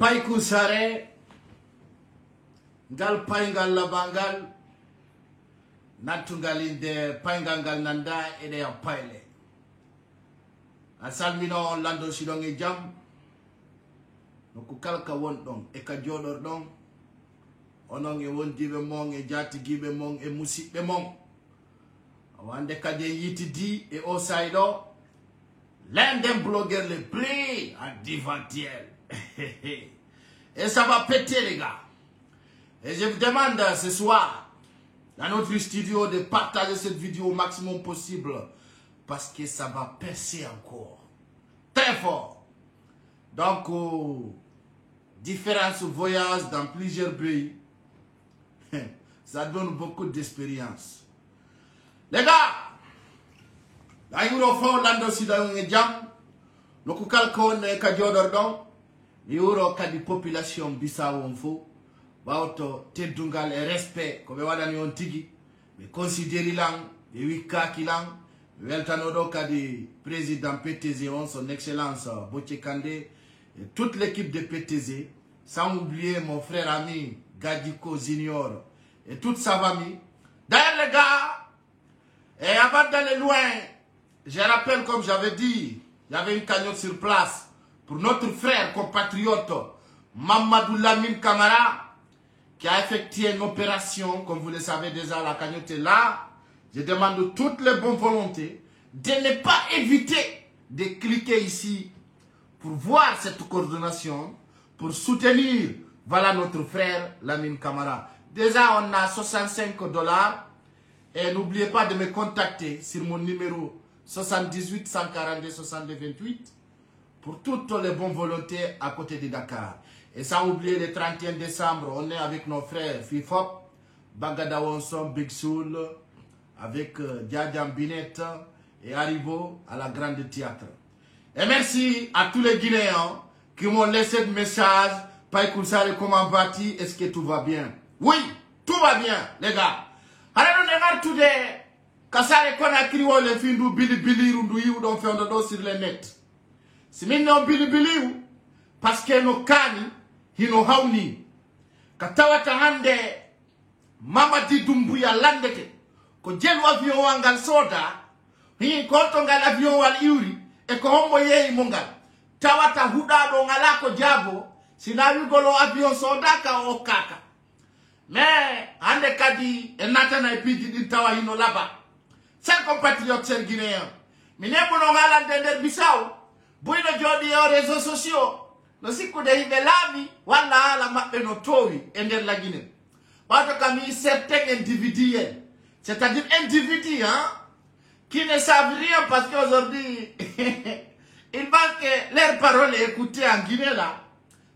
Paiku sare ngal paingal labangal natungalinde paingangal nanda ede ya paile asalmino lando sidonge jam no ku kalka won don e ka jodor don onon e wondibe mon e jatigibe mon e musibbe mon wande kade yitidi e o saido l'un des blogueurs les plus à divantiel. Et ça va péter les gars. Et je vous demande ce soir dans notre studio de partager cette vidéo au maximum possible parce que ça va percer encore très fort. Donc différents voyages dans plusieurs pays, ça donne beaucoup d'expérience. Les gars, la euro fo lando sida nge jam no ku kalko ne ka jodor don euro kadi population Bissau on fo bawto teddungal e respect ko be wadani on tigi be considéri lang be wikaki lang weltano do kadi président PTZ on son excellence Bocce Kandé et toute l'équipe de PTZ sans oublier mon frère ami Gadiko Junior et toute sa famille. D'ailleurs les gars, et avant d'aller loin, je rappelle, comme j'avais dit, il y avait une cagnotte sur place pour notre frère compatriote Mamadou Lamine Camara qui a effectué une opération, comme vous le savez déjà, la cagnotte est là. Je demande toutes les bonnes volontés de ne pas éviter de cliquer ici pour voir cette coordination, pour soutenir, voilà notre frère Lamine Camara. Déjà, on a 65 $. Et n'oubliez pas de me contacter sur mon numéro 78 142 62 28 pour toutes les bonnes volontés à côté de Dakar. Et sans oublier le 31 décembre, on est avec nos frères Fifop, Bagada Wonson, Big Soul, avec Diadiam Binet et Haribo à la Grande Théâtre. Et merci à tous les Guinéens qui m'ont laissé des messages. Paiku sare, comment vas-tu? Est-ce que tout va bien? Oui, tout va bien, les gars. Alors, on est today. Kasare kona kriwo le findu bili rundu yu don fendo do sur le net. Si minno bili parce que no kani hino hauni. Katawata hande Mamadi Doumbouya landete ko jelu avion wangal soda hi konto ngal avion wal yuri e ko hombo yeyi mongal tawata huda do ngala ko jabo sinawi golo avion soda ka o kaka. Mais hande kadi e natana e pidi di tawa hino laba. Chers compatriotes chers guinéens, mine bono ngala dender Bissau, buino jodi aux réseaux sociaux, no siku de hive lami, wala ala mappe no towi, ender la Guinée. Wato kami certains individus, c'est-à-dire individus, hein, qui ne savent rien parce qu'aujourd'hui, ils pensent que leurs paroles écoutées en Guinée là,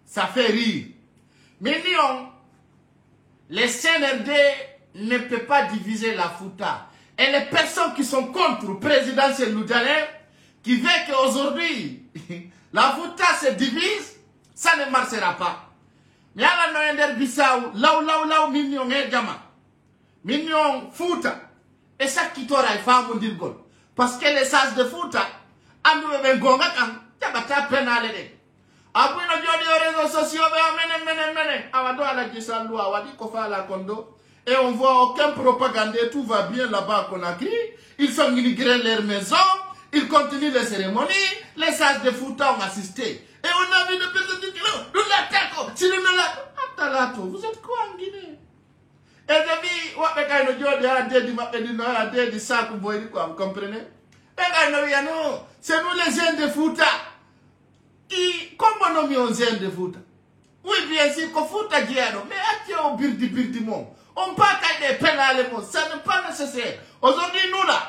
ça fait rire. Mais non, les CNRD ne peuvent pas diviser la Fouta. Et les personnes qui sont contre le président Loudalé, qui veulent qu'aujourd'hui, la Fouta se divise, ça ne marchera pas. Mais à la Noël Bissau, là où mignon est Djama, mignon Fouta, et ça qui t'aura fait un bon dirgol. Parce que les sages de Fouta, Andou et Bengonga, Tabata penalé. Après, nous avons dit aux réseaux sociaux, menen, Awado à la Gisalou, Awadi Kofa à la Kondo. Et on voit aucun propagande, tout va bien là-bas à Conakry. Ils sont immigrés leur maison, ils continuent les cérémonies, les sages de Fouta ont assisté. Et on a vu des personnes qui disent, nous l'attaquons, si nous l'attaquons. Vous êtes quoi en Guinée? Et depuis, vous comprenez? C'est nous les jeunes de Fouta. Comment nous sommes les jeunes de Fouta? Oui, bien sûr, que Fouta Diano, mais à qui on birdi mon? On parle des pénales, ça n'est pas nécessaire. Aujourd'hui, nous là,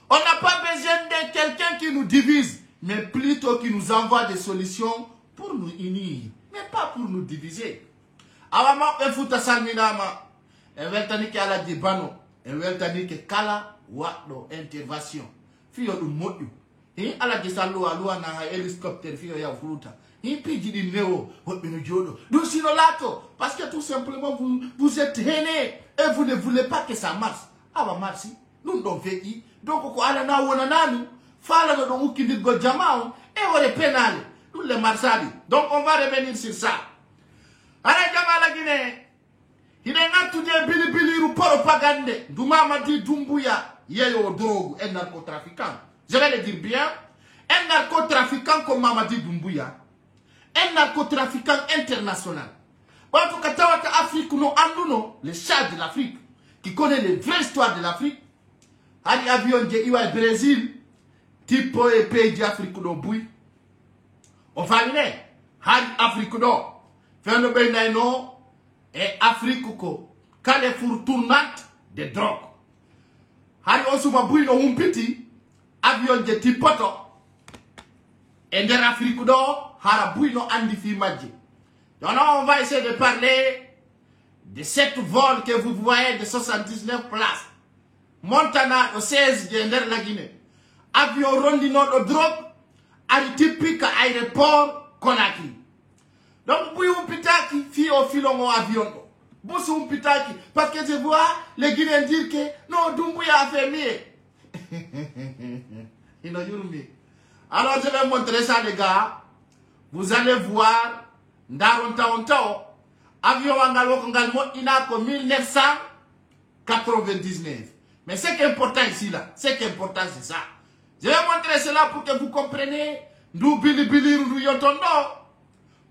on n'a pas besoin de quelqu'un qui nous divise, mais plutôt qui nous envoie des solutions pour nous unir, mais pas pour nous diviser. Awama efuta salminama, eveltani ke ala dibano, eveltani ke kala wado intervention. Fiyo du modu. Ala gisalo alua na hélicoptère fiyo ya futa. Piji di neo, parce que tout simplement vous êtes hainés et vous ne voulez pas que ça marche. Ah bah merci, nous n'avons fait donc on a na wona nanu, fala no ukindi go jamao et on est pénal. tous les Marsali. Donc on va revenir sur ça. Arajama la Guinée, il est là tout des bilibili ou propagande. Doumamadi Doumbouya, yeyo drogue, un narcotrafiquant. Je vais le dire bien. Un narcotrafiquant comme Mamadi Doumbouya, un narcotrafiquant international. En tout cas, Afrique, le chat de l'Afrique, qui connaît les vraies histoires de l'Afrique, Ali avion de Iwa Brésil, type pays d'Afrique do Boui. On va venir, Ali Afrique do, fait le Benaino et Afrique ko, Carrefour tournante de drogue. Ali Osuma Boui no Humpiti, avion de type poto, et de l'Afrique do, Hara Boui no Andi Fi Madji. Donc on va essayer de parler de cette vol que vous voyez de 79 places. Montana au 16 de la Guinée. Avion rondino de drogue, à typique aéroport Conakry. Donc, vous pitaki, fi au filon avion. Vous pitaki, parce que je vois les Guinéens dire que non, Doumbouya a fait mieux. Alors, je vais montrer ça, les gars. Vous allez voir. Ndaronta avion Wangalo Kongalmo Inako 1999. Mais ce qui est important ici, là, ce qui est important, c'est ça. Je vais montrer cela pour que vous compreniez. Nous bilibili ou yotondo.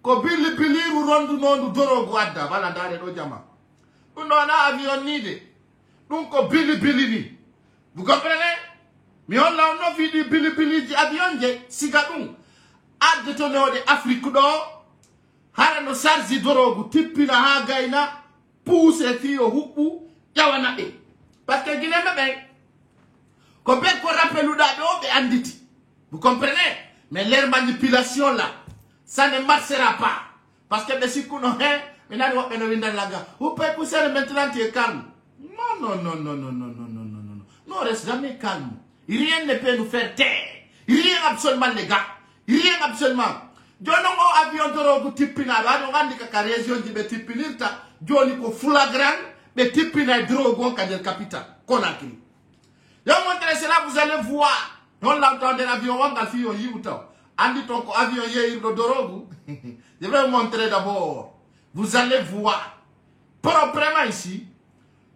Ko bilibili ou rondu non doro guada. Voilà, dans le diamant. Nous n'avons avion nide. Donc, ko bilibili ni. Vous comprenez? Mais on l'a non vu du bilibili avion de Sigadoun. A détourné de Afrique d'or. Hara no sarzi dorogu tipina hagaina pousse fio huku yawana e. Parce que Guinée même, comme qu'on rappelle ou d'ado anditi. Vous comprenez? Mais leur manipulation là, ça ne marchera pas. Parce que les sikouno hein, mais n'a pas de vinda laga. Vous pouvez pousser maintenant tu es calme. Non. Non, reste jamais calme. Rien ne peut nous faire taire. Rien absolument les gars. Rien absolument. Jonongo avion dorogu tipina wado ngandi ka région di be tipinirta joni ko flagrant be tipina drogo kadel capital Conakry. Yo montre cela vous allez voir. On l'entend de l'avion wanga fiyo yibuta. Andi ton ko avion ye do dorogu. Je vais vous montrer d'abord. Vous allez voir proprement ici.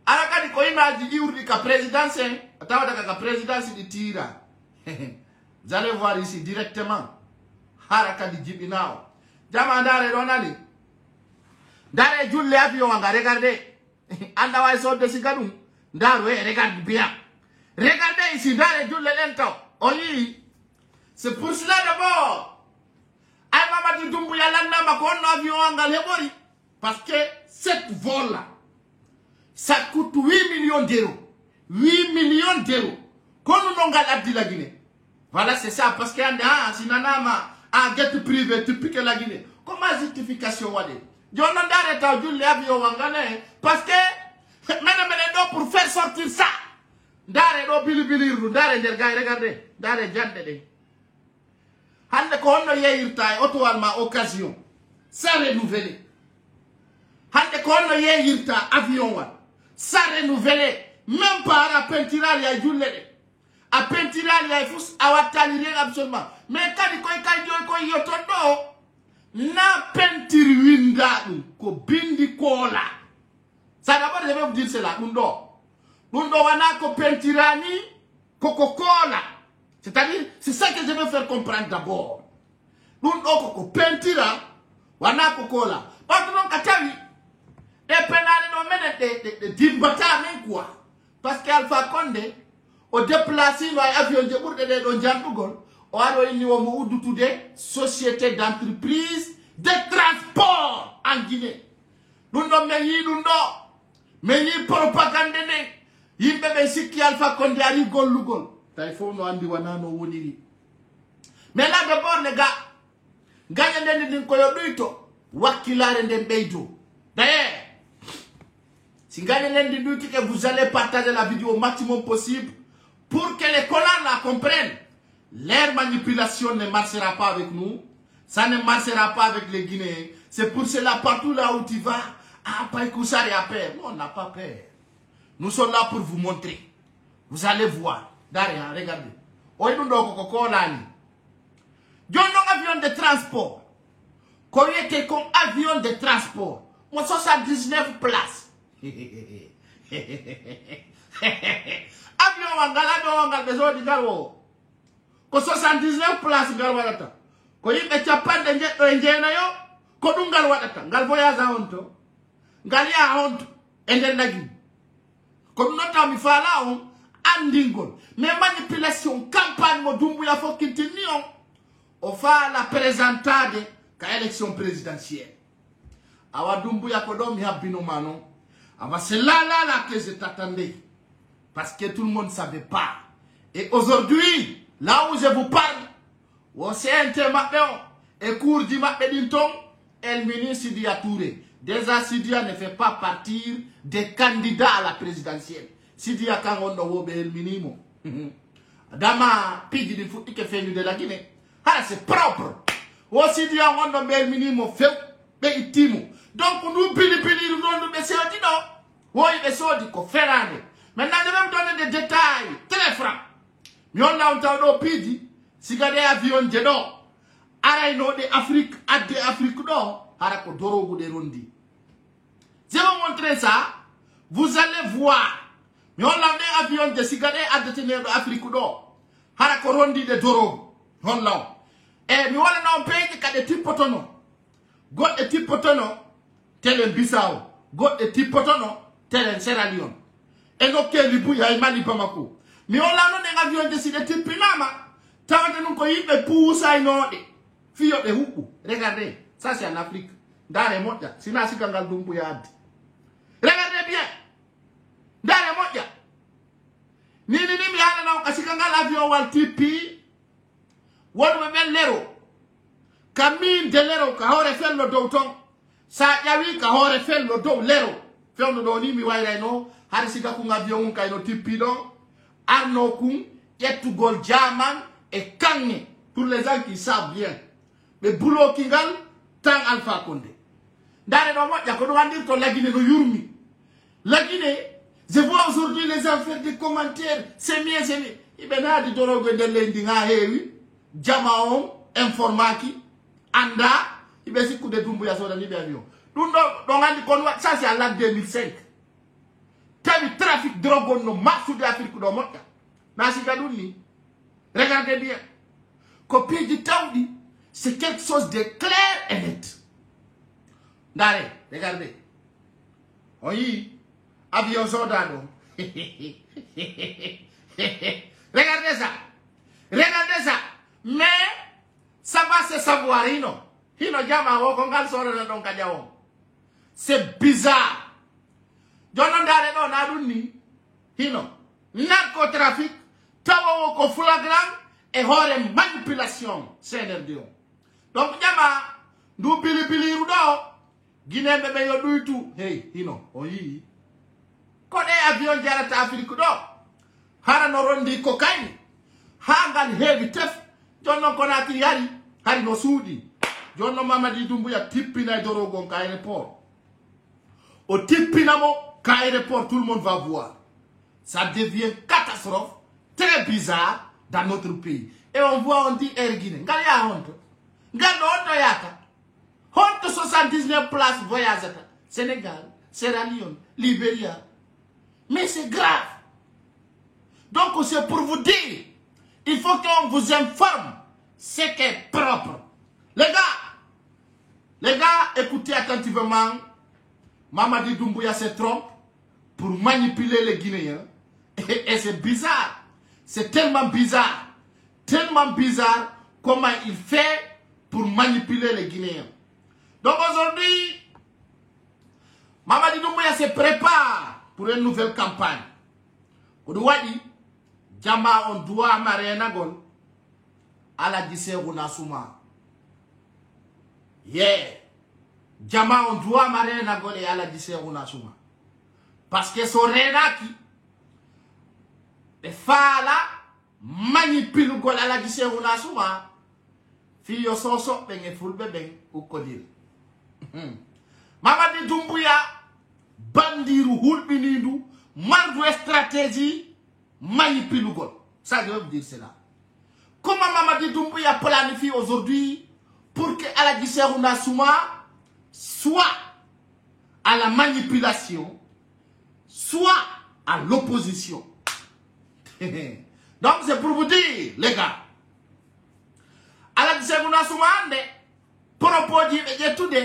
Arakadi ko imagi iurdi ka présidence, atawada ka présidence di tira. Vous allez voir ici directement. Haraka di jibinao. Jama ndare ronali. Ndare julle avion wanga, regardez. Anda wa so de sigadou. Ndare regarde bien. Regardez ici, ndare julle lento. Oyi. C'est pour cela d'abord. Ay Mamadi Doumbouya landa makono avion wanga lebori. Parce que cette vol là, ça coûte 8 millions d'euros. 8 millions d'euros. Comme nous n'avons dit la Guinée. Voilà, c'est ça. Parce qu'il y a un sinanama. Ah, get privé, tu piques la Guinée. Comment justification wade? Je n'en arrête à Jules l'avion wangane. Parce que, maintenant, pour faire sortir ça, Dare do bilibili, Dare regardez, Dare jandede. Hande ko honno yeyirta auto-alma occasion. Ça renouvelé. Hande ko honno yeyirta avion wa. Ça renouvelé. Même pas à peintural ya Jules. A peintural ya fous awatali rien absolument. Mais quand il y a na peinture winda ko bindi kola. Ça d'abord je vais vous dire cela. Undo wana ko peinturani Coca-Cola. C'est-à-dire, c'est ça que je veux faire comprendre d'abord. Undo ko peintura wana Coca-Cola. Parce que non katawi et penali no mene de dimbata men quoi. Parce qu'Alpha Condé au déplacé no avion de bourde de don jantugol. Oaro ini womo udutude société d'entreprise de transport en Guinée. Nous n'avons meyi propagande ne yimbe be sikki Alpha Condé ari gollugol. Tay fo no andi wanano woniri. Mais là d'abord les gars, gagne ndeni ko yoduito wakilare ndem beido. D'ailleurs, si gagne ndeni duiti que vous allez partager la vidéo au maximum possible pour que les collants la comprennent. Leur manipulation ne marchera pas avec nous. Ça ne marchera pas avec les Guinéens. C'est pour cela, partout là où tu vas, pas écouter à peur. Non, on n'a pas peur. Nous sommes là pour vous montrer. Vous allez voir. Derrière, regardez. Jono avion de transport. Qu'on était comme avion de transport. Moi 79 places. Avion wangal besoin de galo. Ko 79 places gal wadata. Ko yimbe chapande njena yo ko dum gal wadata. Gal voyage honto. Gal ya honto ende nagi. Ko nota mi fala on andingol. Mais manipulation campagne mo Doumbouya faut continuer. On va la présentade ka élection présidentielle. Awa Doumbouya ko dom ya binomano. Awa c'est là que je t'attendais. Parce que tout le monde ne savait pas. Et aujourd'hui, là où je vous parle, au CNT maintenant, et cours du Mapedinton, El Mini Sidia Touré. Déjà, Sidia ne fait pas partir des candidats à la présidentielle. Sidia Kangondo Wobe El Minimo. Dama Pigi di Fouti qui fait de la Guinée. Ah, c'est propre. Au Sidia Wondo El Minimo fait Beitimo. Donc, nous, Pili, nous, baisser au dino. Oui, baisser au dino, Ferrari. Maintenant, je vais me donner des détails très francs. Mais on a entendu Pidi, si vous avez un avion de l'eau, araino de Afrique, à de Afrique d'or, arako dorogo de Rondi. Je vais vous montrer ça, vous allez voir. Mais on a un avion de Sigade à détenir de Afrique d'or, arako Rondi de Dorogo. On l'a. Et nous avons un pays qui a des types potono. God des types potono, tel un Bissau. God des types potono, tel un Sierra Leone. Et donc, il y a un mali Bamako. Mais on a un avion décidé de Pinama. Tant que nous avons pour ça, il y a des de Huku. Regardez, ça c'est en Afrique. Dans les mots, c'est là que nous avons Doumbouya. Regardez bien. Dans les mots, ni l'avion ou tipi. Ou le lero. Camille de lero, qui aurait fait le dos. Ça y a eu qui aurait fait le dos lero. Fait le dos, ni mi waïreno. Harisika kung avion kaino tipido, Arno kung, yetu gol German et Kanye. Pour les gens qui savent bien. Mais boulot kingal, tang Alpha Condé. Dans les moments, il y a qu'on va dire que la Guinée no yurmi. La Guinée, je vois aujourd'hui les gens faire des commentaires, c'est mieux, c'est mieux. Il y a des gens qui ont dit hewi, Jamaon, informaki, anda, il y a des gens qui ont dit sur la libération. Donc, ça c'est à l'an 2005. Tabi trafic drogue no marche de l'Afrique do Mota. Nasi Gadouni. Regardez bien. Copie du Taoudi, c'est quelque chose de clair et net. Dare, regardez. Oui, avion soldado. Regardez ça. Regardez ça. Mais, ça va se savoir, Hino. Hino Jama, Wokongal Sora Don Kajao. C'est bizarre. Jonon dare no naduni hino narcotrafic tawo ko flagrant et hore manipulation CNRD. Donc jama du pili rudo Guinée bebe yo duitu hey hino oyi ko de avion jarata Afrique do hara no rondi cocaine hangal heavy tef jonon konati yari hari no sudi jonon Mamadi Doumbouya tipina dorogo ka aéroport au tipinamo quand aéroport, tout le monde va voir. Ça devient catastrophe, très bizarre dans notre pays. Et on voit, on dit Air Guinée. Gaya honte. Gaya honte yata. Honte 79 places voyage. Sénégal, Sierra Leone, Libéria. Mais c'est grave. Donc c'est pour vous dire, il faut qu'on vous informe ce qui est propre. Les gars, écoutez attentivement. Mamadi Doumbouya se trompe pour manipuler les Guinéens. Et c'est bizarre. C'est tellement bizarre comment il fait pour manipuler les Guinéens. Donc aujourd'hui, Mamadi Doumbouya se prépare pour une nouvelle campagne. Odouadi, Jama on doit Mariana Gol à la Gisseruna Souma. Yeah. Jama on doit Mariana Gol et à la Gisseruna Souma. Parce que son renaki, les fala manipule Gol à la Gisseruna Souma. Fiyo soso benge fulbe beng ou kodil. Mamadi Doumbouya, bandiru hulbinindu, mardu stratégie, manipule Gol. Ça je veux vous dire cela. Comment Mamadi Doumbouya planifie aujourd'hui pour que Aladji Cheikhouna Souma soit à la manipulation, soit à l'opposition. Donc c'est pour vous dire, les gars, Aladji Cheikhouna Souma ande propos dit et tout de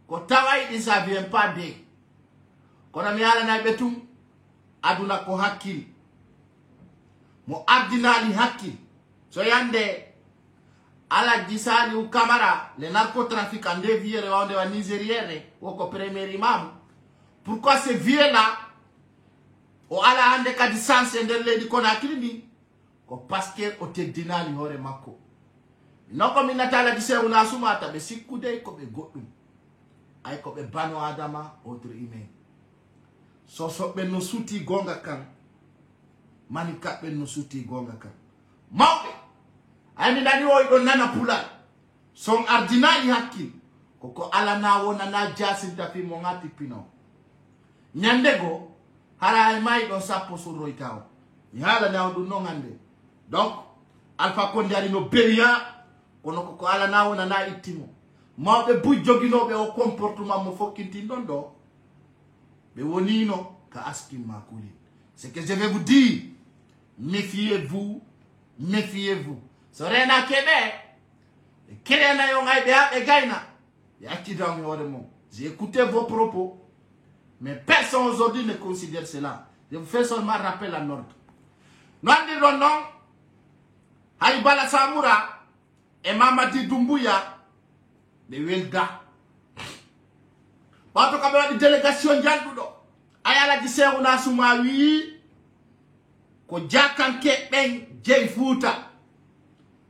ko tawaï ça vient pas de ko na mi ala na betum aduna ko hakkil mo ardinali hakkil so yande Aladji Saliou Camara le narcotrafiquant de vieux de wa nigérienne ou ko premier imam. Pourquoi ces vieux là o ala hande kadi sanse nder leydi Conakry ni ko parce que o teddinali hore makko non ko min nata Aladji Cheikhouna Souma taɓe sikkude ko ɓe goɗɗum ay ko ɓe bano adama autre humain so soɓɓe no suti gonga kan mani kaɓɓe no suti gonga kan mawɓe ay mi nani o ɗo nana pulal son ardinali hakkil koko ala na wona na jasinta fi mo ngati pino nyande go hara ay may ɗo sappo surroyta o mi haalani aw ɗum non hande donc Alpha Condé ari no beria kono ko ala na wona na ittimo mawɓe buj joginoɓe o comportement mo fokkintin ɗon ɗo ɓe wonino ka askin makuli. C'est que je vais vous dire, méfiez-vous, méfiez-vous. So rena keɓe kerena yo ngay ɓe ha ɓe gayna ɓe accidami hoore mum. J'ai écouté vos propos, mais personne aujourd'hui ne considère cela. Je vous fais seulement rappel à l'ordre. No andirɗon non hay Bala Samoura et Mamadi Doumbouya ɓe welda wato kamɓe waɗi délégation janɗuɗo ay Aladji Cheikhouna Souma wi ko jakanke ɓen jeyi Fouta.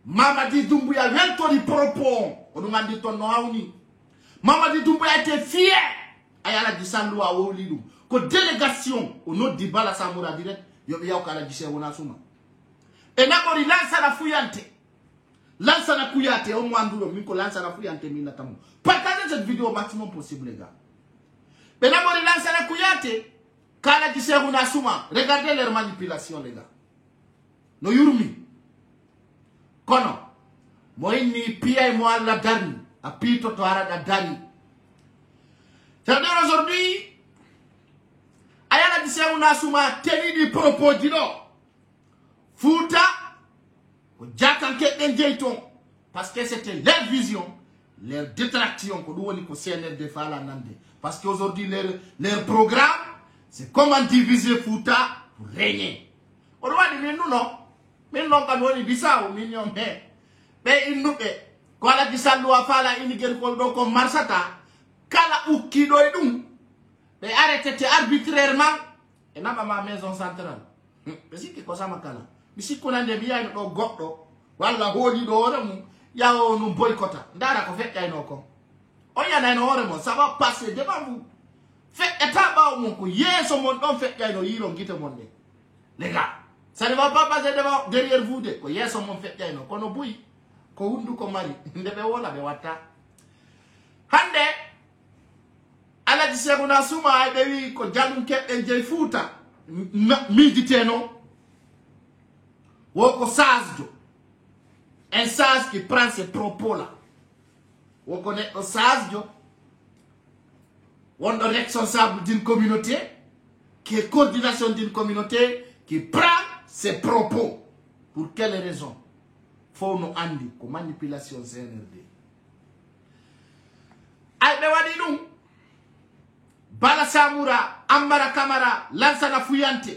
Mamadi Doumbouya weltori propos o ɗum andi toon no hawni. Mamadi Doumbouya était fier ay Aladji Sallou a wowli ɗum ko délégation o noddi Bala Samoura direct yoɓe yaw ko Aladji Cheikhouna Souma e naɓori Lansana Fuyante Lansana Kouyaté au moins min ko Lansana Fuyante min natamo. Partagez cette vidéo au maximum possible les gars. Mais d'abord Lansana Kouyaté Aladji Cheikhouna Souma, regardez leurs manipulations les gars. No yurumi kono moyni piya mo alla dari a pito to arada dari. C'est-à-dire aujourd'hui Aladji Cheikhouna Souma teni di propos dino Fouta parce que c'était leur vision, leur détraction que nous avons CNRD parce qu'aujourd'hui leur programme c'est comment diviser Fouta pour régner. On va dire nous non, mais non quand on dit ça, mignon mais il nous fait quand la dit ça loi fala inigel ko do ko marsata kala ukki do dum mais arrêtez arbitrairement et na ma maison centrale. Mais si que cosa makala bisi konande biya no goddo walla hooli do hore mum yawo no boycota ndara ko feƴƴayno ko on yanayno hore mon ça va passer devant vous feƴƴata ɓawo mum ko yeeso mon ɗon feƴƴayno yiiro guite mon nde les gars ça ne va pas passer devant derrière vous de ko yeeso mon feƴƴayno kono buyi ko hunduko mari nde ɓe wona ɓe watta hande Aladji Cheikhouna Souma ɓe wi ko jalum keɓɓen jeyi Fouta miijiteno woko sage un sage qui prend ces propos-là. On connaît un sage, on est responsable d'une communauté, qui est coordination d'une communauté, qui prend ses propos. Pour quelle raison? Faut nous andi, comme manipulation CNRD. Aïe, mais wadi nous, Bala Samoura, Ambara Kamara, Lansana Fuyante,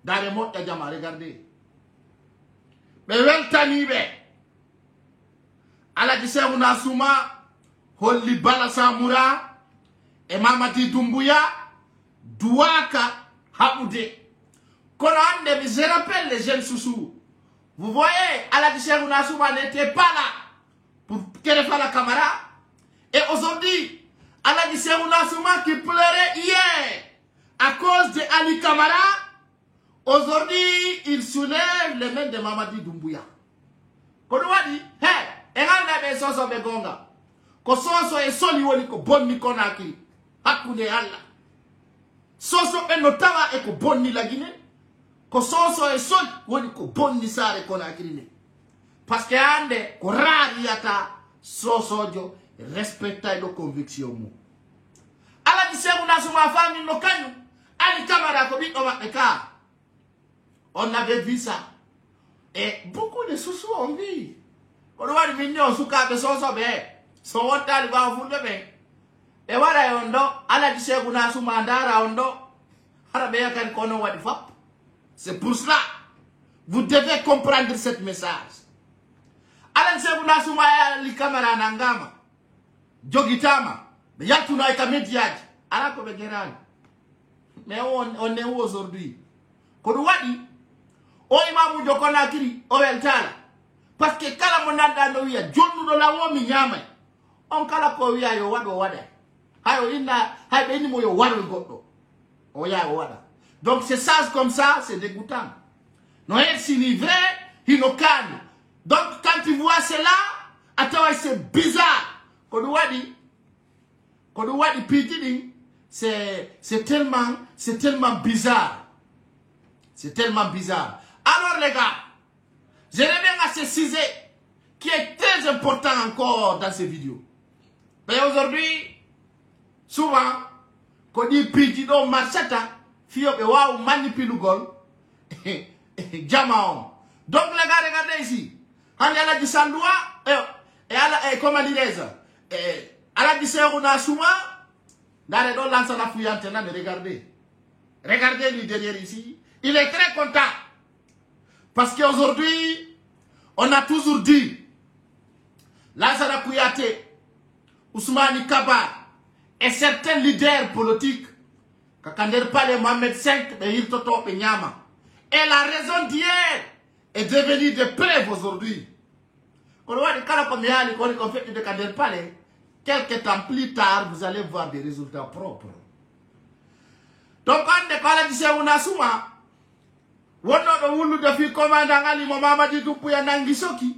dans les mots de Djama, regardez. Mais weltanibe Aladji Cheikhouna Souma holli Bala Samoura et Mamadi Doumbouya douaka habude kono ande je rappelle les jeunes sous. Vous voyez Aladji Cheikhouna Souma n'était pas là pour Kerefala Camara et aujourd'hui Aladji Cheikhouna Souma qui pleurait hier à cause de Ali Camara. Aujourd'hui, il soulève les mains de Mamadi Doumbouya. Quand on dit, hey, et on a des sosos de Gonga. Ko soso e soli woni ko bonni Conakry. Hakkude Allah. Soso e no tawa e ko bonni la Guinée. Ko soso e soli woni ko bonni Sare Conakry ne. parce que ande ko rariyata sosojo respecta lo conviction mu ala di segu na suma fami no kanyu ali camara ko bi o ka on avait vu ça et beaucoup de sous ont vu on wadi minno suka be soso be so wotali ba fulbe be e wara yondo ala di segu na suma ndara ondo ara be yakan kono wadi fap. C'est pour cela vous devez comprendre cette message. Alan sebu na suma ya li kamera nangama jogitama be yatu na ka mediaji ala ko be gerani mais on est où aujourd'hui ko do wadi o imamu jokona kiri o weltala parce que kala mo nanda no wiya jonnu do la wo mi nyama on kala ko wiya yo wado wada hayo inna haybe ni mo yo wado goddo o ya wada. Donc c'est ça comme ça, c'est dégoûtant. Non, c'est ni vrai, inokani. Donc quand tu vois cela, attends, c'est bizarre. Kodouadi pitini, c'est tellement bizarre. C'est tellement bizarre. Alors les gars, je reviens à ce sujet qui est très important encore dans ces vidéos. Mais aujourd'hui, souvent, quand on dit pitino marchata, fio be wa manipulugol jamaon. Donc les gars, regardez ici. Quand elle a dit Sandoua, et ala comment dire ça? Elle a dit Seruna Souma, dans les deux lances la fouillante, regardez. Regardez lui derrière ici. Il est très content. Parce qu'aujourd'hui, on a toujours dit Lansana Kouyaté, Ousmane Kaba et certains leaders politiques Kakander Palais Mohamed V, et la raison d'hier est devenue de preuve aujourd'hui. Quand on fait de Kander Palais, quelques temps plus tard, vous allez voir des résultats propres. Donc, quand on dit que on a souvent, on a dit commandant Ali Mamadi Dumbuya Nangisoki,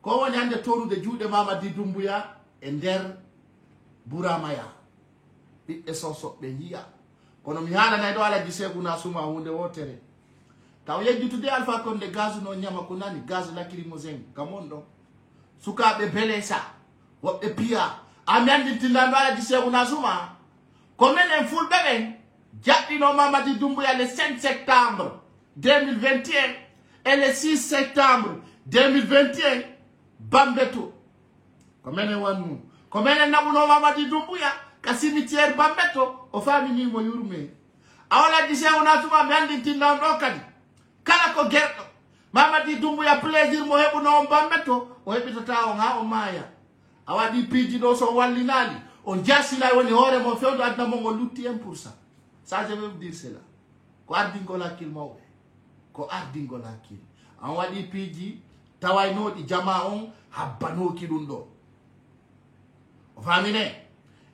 quand on a dit tour de Jude Mamadi Dumbuya, Ender Buramaya, et son sort de Nia. Kono mi hala na do ala disegu na suma hunde wotere taw yejjutude alfa konde gaz no nyama kunani gaz la kirimozeng kamondo suka be belesa wobbe pia amyandi tindando ala disegu na suma komenen ful beben jatti no Mamadi Doumbouya le 5 septembre 2021 et le 6 septembre 2021 Bambeto komenen wanu komenen nabuno Mamadi Doumbouya ka cimetière Bambeto o famini mo yurme awala dise ona tuma mandi tinna ndokani kala ko gerdo Mamadi Doumbouya plaisir mo hebu no Bambeto o hebita tawo nga o maya awadi piji do so wallinali on jasila woni hore mo fewdo adna mo lutti 1%. Ça je veux vous dire cela ko ardingo la kil mawbe ko ardingo la kil an wadi piji tawayno di jama on habbano kidundo o famine.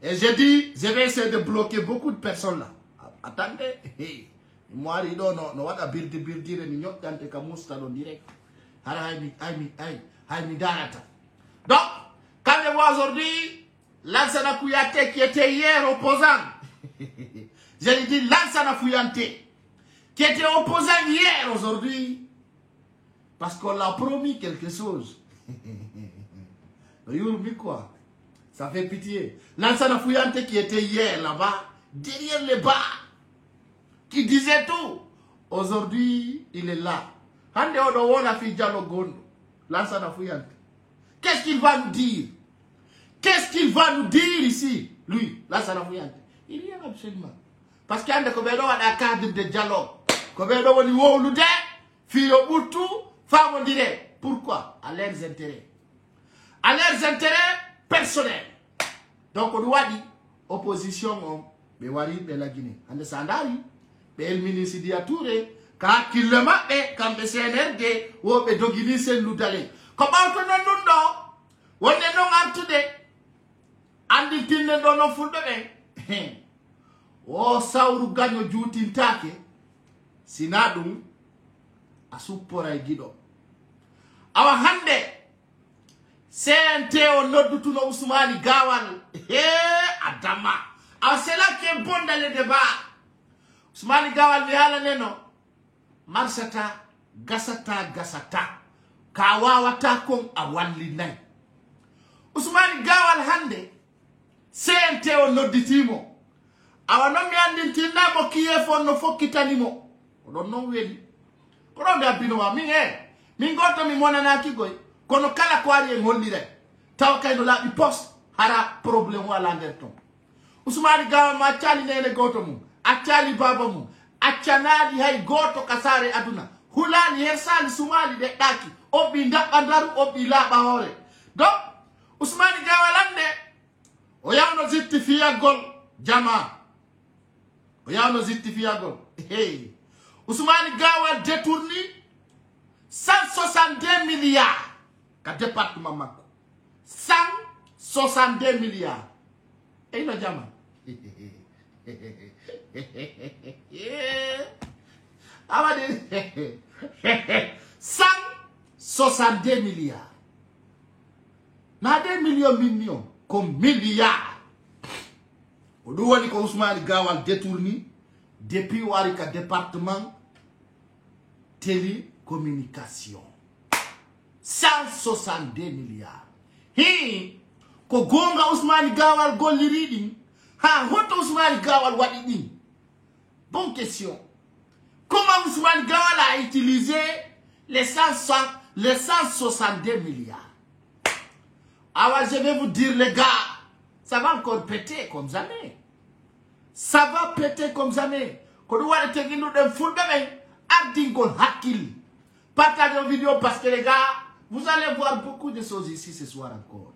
Et j'ai dit, je vais essayer de bloquer beaucoup de personnes là. Attendez, moi, il don't know what a birdi ni nyok dante kamusta dans direct. Donc, quand je vois aujourd'hui Lansana Kouyaté qui était hier opposant, je lui dis Lansana Kouyaté qui était opposant hier aujourd'hui, parce qu'on l'a promis quelque chose. Mais quoi? Ça fait pitié. Lansana Kouyaté qui était hier là-bas, derrière les bas, qui disait tout. Aujourd'hui, il est là. Lansana Kouyaté. Qu'est-ce qu'il va nous dire? Qu'est-ce qu'il va nous dire ici, lui, Lansana Kouyaté? Il y a absolument. Parce qu'il y a un cadre de dialogue. Pourquoi? À leurs intérêts. À leurs intérêts personnels. Donc on doit dire opposition be wari be la Guinée ande sandari be el ministre Dia Touré ka kilema be kambe CNRD wo be dogini sen ludale ko bawto non nundo wonde non artude andi tinne do no fulbe be o sawru ganyo jutintake sinadum asupora gido awa hande CNT on noddutu no Ousmane Gawal Adama. Alors c'est là qui est bon dans le débat. Ousmane Gawal mi hala neno marsata gasata ka wawata kon a walli nay Ousmane Gawal hande CNT o nodditimo awa non mi andintinna mo kiyefo no fokkitanimo oɗon non weeli ko ɗon de abbinowa min goto mi monanaki goy kono kala ko ari en hollire taw kayno laaɓi poste hara probléme wala nder ton Ousmane Gawal ma accali nene goto mum accali baba mum accanaɗi hay goto kasare aduna hulani hersali sumali de ɗaki oɓɓi daɓɓa daru oɓɓi laaɓa hoore donc Ousmane Gawal hande o yawno justifiyagol jama o yawno justifiyagol hey Ousmane Gawal détourni 162 milliards ka département makko 162 milliards eyno jama awadi 162 milliards na 2 millions comme milliards o ɗum woni ko Ousmane Gawal détourni depuis wari ka département télécommunication 162 milliards hi ko gonga Ousmane Gawal golliri ɗin ha hoto Ousmane Gawal waɗi ɗin bonne question comment Ousmane Gawal a utilisé les 162 milliards alors je vais vous dire les gars ça va encore péter comme jamais ça va péter comme jamais ko ɗum waɗa teginnuɗen fulɓe ɓen ardingol hakkille partagez vos vidéos parce que les gars vous allez voir beaucoup de choses ici ce soir encore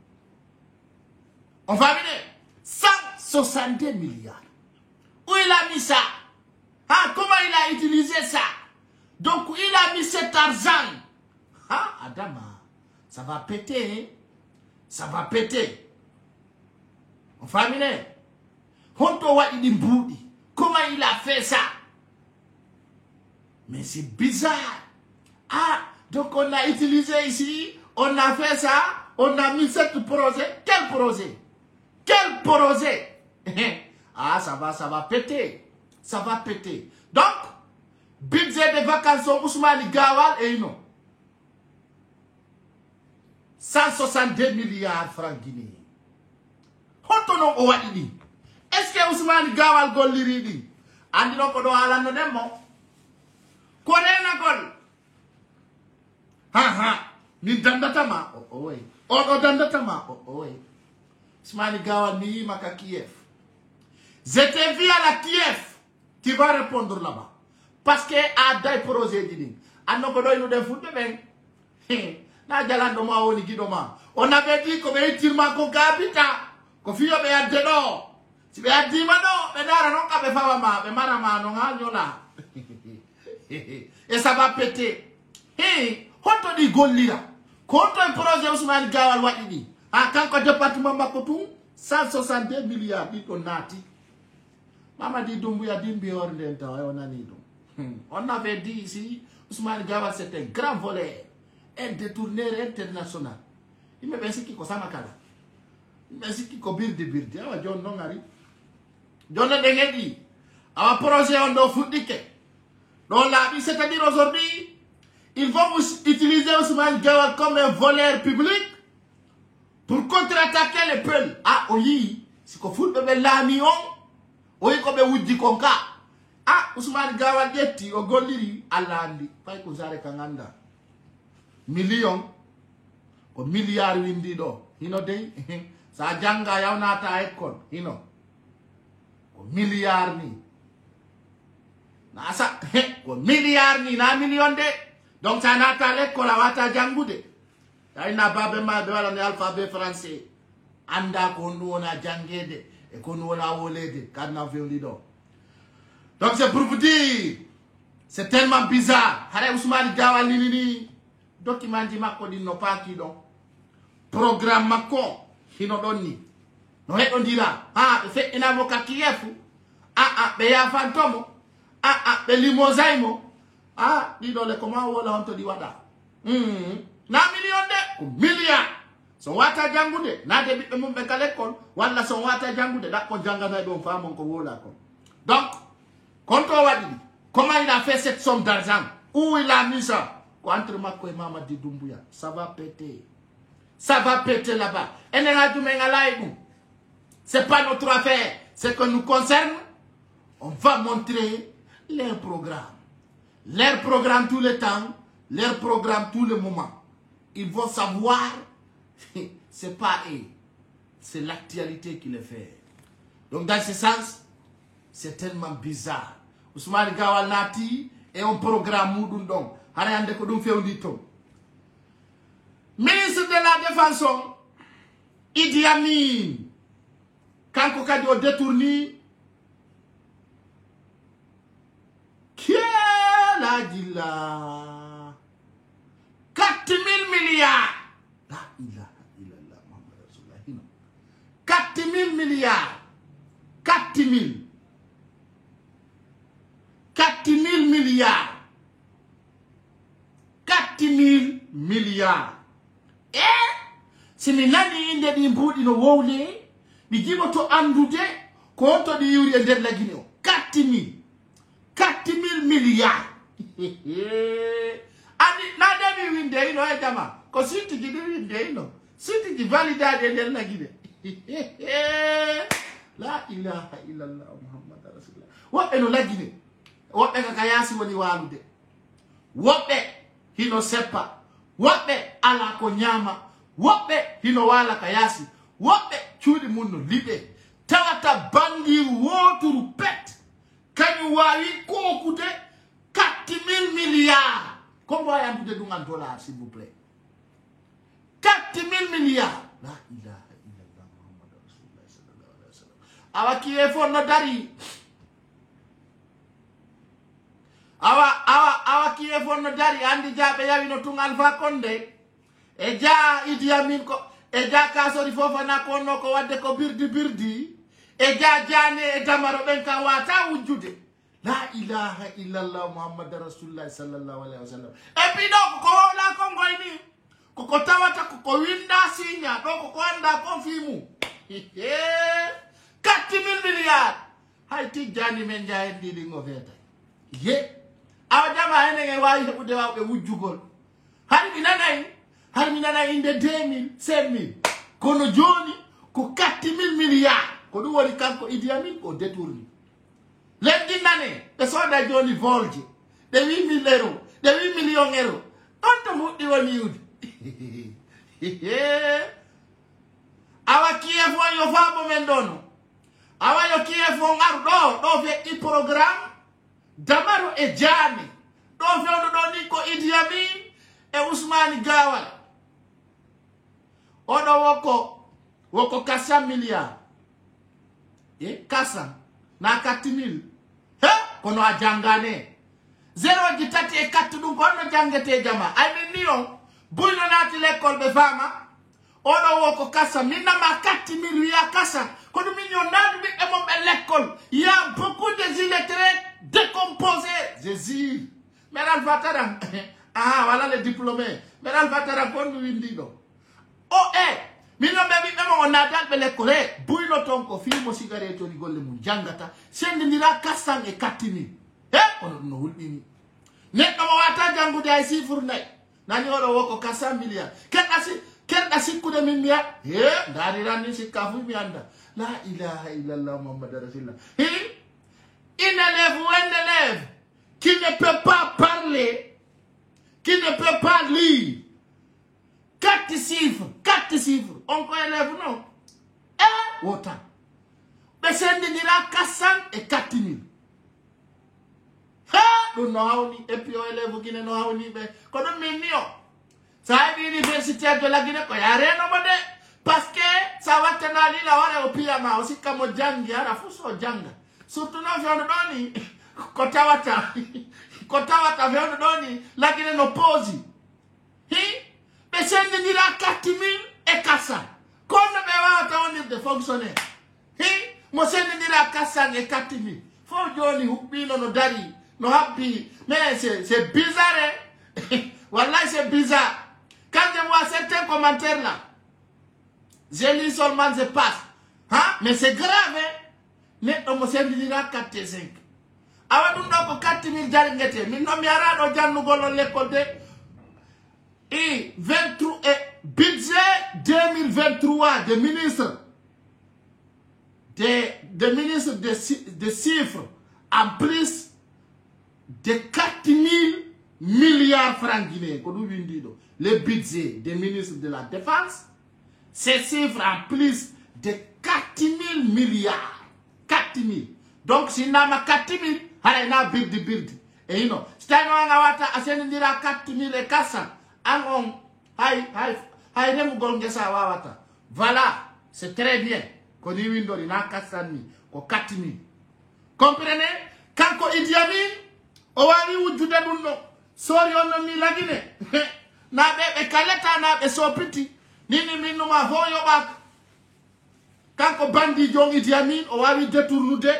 on va venir 162 milliards où il a mis ça ah, comment il a utilisé ça donc il a mis cet argent ah Adama ça va péter hein? Ça va péter. On va venir. Comment il a fait ça? Mais c'est bizarre. Ah, donc on a utilisé ici, on a fait ça, on a mis ce projet. Quel projet? Quel projet? Ah, ça va péter. Ça va péter. Donc, budget de vacances Ousmane Gawal et non. 162 milliards francs guinéens. Hotono o waɗi. Est-ce que Ousmane Gawal golliri ɗi? Andi non ko ɗo halanno ɗen mo. Ko renagol. Min dandatama. Oui. Oɗo dandatama. Oui. Ousmane Gawal mi yima ka Kiev. Je te vis à la Kiev. Tu vas répondre là-bas. Parce que a day projet ɗi. Anno ko ɗo ino ɗen fuɗɗo ɓen. Na jalando ma woni gido ma on avait dit ko be tirma ko kapita ko fiyo be adde do si be addi ma do be dara non ka be fawa ma be mara ma no nyola et ça va péter hey hoto di gollira ko to projet Ousmane Gawal wadi di a kanko département makotou 162 milliards di to nati mama di Doumbouya dimbi horde taw on ani do on avait dit ici Ousmane Gawal c'est un grand voleur un détourneur international. Il me pense qu'il sama kala. Il me pense qu'il birdi. Awa John non ari. John dengedi. Awa projet on do foutike. Donc là, c'est-à-dire aujourd'hui, ils vont utiliser Ousmane Gawal comme un voleur public pour contre-attaquer les peuples. Ah oui, c'est qu'on fout de l'amion. Oui, comme Woody Konka. Ah, Ousmane Gawal yetti o golliri alandi. Pas que zare kanganda. Million ko milliard windi do hino dey sa janga yawnata école hino ko milliard ni na sa ko milliard ni na million de donc ça nata l'école wata jangude ay na babe ma be wala ni alphabet français anda ko wona jangede e ko wona wolede kadna vewli do donc c'est pour vous dire c'est tellement bizarre hare Ousmane Gawal ni document di makko di no paki don programme makko hino don ni no heddo dira fe ina mo ka Kiev be ya fantomo be limozaimo di do le comment wala honto di wada na million de ko milliard so wata jangude na de bibbe mum be ka l'école wala so wata jangude da ko jangana do famon ko wola ko donc konto wadi comment il a fait cette somme d'argent où il a mis ça entre Mako et Mamadi Doumbouya. Ça va péter. Ça va péter là-bas. C'est pas notre affaire. Ce que nous concerne, on va montrer leur programme. Leur programme tout le temps, leur programme tout le moment. Ils vont savoir, c'est pas eux. C'est l'actualité qui le fait. Donc dans ce sens, c'est tellement bizarre. Ousmane Gawal Nati et un programme Moudundong. Ministre de la Défense, Idi Amin, quand Kokadi a détourné, qui a dit là 4 000 milliards. La ilaha illallah Muhammad Rasulullah. 4 000 milliards. 4 000. 4 000 milliards. 4 000 milliards. Eh? Si mi nani inde di mbudi no wowle, mi jibo to andude, ko onto di yuri e der la Guinée. 4 000. 4 000 milliards. Ani na demi winde ino e jama. Ko sinti di winde ino. Sinti di validade der la Guinée. La ilaha illallah Muhammad Rasulullah. Wa eno la Guinée. Wa be kakayasi woni walude. Woɓɓe hino seppa, woɓɓe ala ko nyama, woɓɓe hino wala kayasi, woɓɓe cuuɗi mun no liɓe, tawata bandiru woturu pet, kañum wawi kokude 4 000 milliards. Comme wawi andude ɗum en dollar s'il vous plaît. 4 000 milliards. La ilaha illallah Muhammad Rasulullah sallallahu alayhi wa sallam. Awa kiye fonno dari. Awa kiye fonno dari andi jabe yawi no tun Alpha Condé e ja Idi Amin ko e ja Kasori Fofana ko no ko wadde ko birdi e ja Jane e Damaro ben ka wata wujjude. La ilaha illallah Muhammad Rasulullah sallallahu alaihi wasallam. E pido ko wala ko ngoyni ko tawata ko winda sinya do ko anda ko fimu 4 000 milliards hay ti Jani men jaay ndi ngo feta ye awajama ene wayi hebude wawbe wujjugol har mi nana inde 2000 5000 kono joni ko 4 000 milliards ko dum woni kanko Idi Amin ko détourni leddi nane be soda joni volje de 8 000 euros de 8 millions euros on to muddi woni yudi awa kiefo yo fabo men dono awa yo kiefo ngar do fe i programme Damaro e Jani do fewdo do ni ko Idi Amin e Ousmane Gawal odo woko kasa milliard kasa na 4 000 kono a jangane 0 jitati e 4 dum kono jangete jama ay niyo buino nati l'école be fama odo woko kasa minna ma 4 000 ya kasa kono minyo nadu bi e mom e l'école il y a beaucoup de illettrés décomposés. Jésus. Mais Alpha Tara. Ah, voilà les diplômés. Mais Alpha Tara, qu'on nous dit. Oh, mino bebi memo on a dans l'école. Bouino tonko, film cigarette, on rigole mon jangata. C'est une mira 400 et 4 000. On nous hulbini. Net no wata jangu de ici fournay. Nani oro woko 400 milliards. Quel asi coup de milliards? Dari rani si kafu mianda. La ilaha illallah Muhammad Rasulullah. Un élève ou un élève qui ne peut pas parler, qui ne peut pas lire, 4 chiffres, on peut élève non? Autant. Mais c'est de dire 400 et 4 000. Nous n'avons ni, et puis on élève qui ne n'ont ni, quand on est mignon, ça a une université de la Guinée, il n'y a rien au monde, parce que ça va tenir la hora au pyjama, aussi comme au Djangi, à la fousse au Djanga. Surtout non vyono doni kotawata vyono doni lakini no pozi besende nila 4 000 e kasa kono be wata oni de fonctionnaire mo sende nila kasa e 4 000 fo joni hubino no dari no happy mais c'est bizarre wallahi c'est bizarre quand je vois certains commentaires là je lis seulement je passe mais c'est grave mais on me send dira 4-5. Awa dum do ko 4 000 jari ngete min no mi ara do jannu gollo l'école de et budget 2023 des ministres des ministres de chiffres en plus de 4 000 milliards francs guinéens. Le budget des ministres de la Défense, ces chiffres en plus de 4 000 milliards. 4 000. Donc, si nous avons 4 000, nous avons build. Et non, si nous avons 4 000 et 400, voilà, c'est très bien. Qu'on y windori na 400 000, ko 4 000. Comprenez? Quand on Idi Amin, on va y ou juda dunno. Sorry on no mi la Guinée. Na be kaleta na be so petit. Nini minu ma voyo bak. Quand on bandi jong Idi Amin, on va y détourner de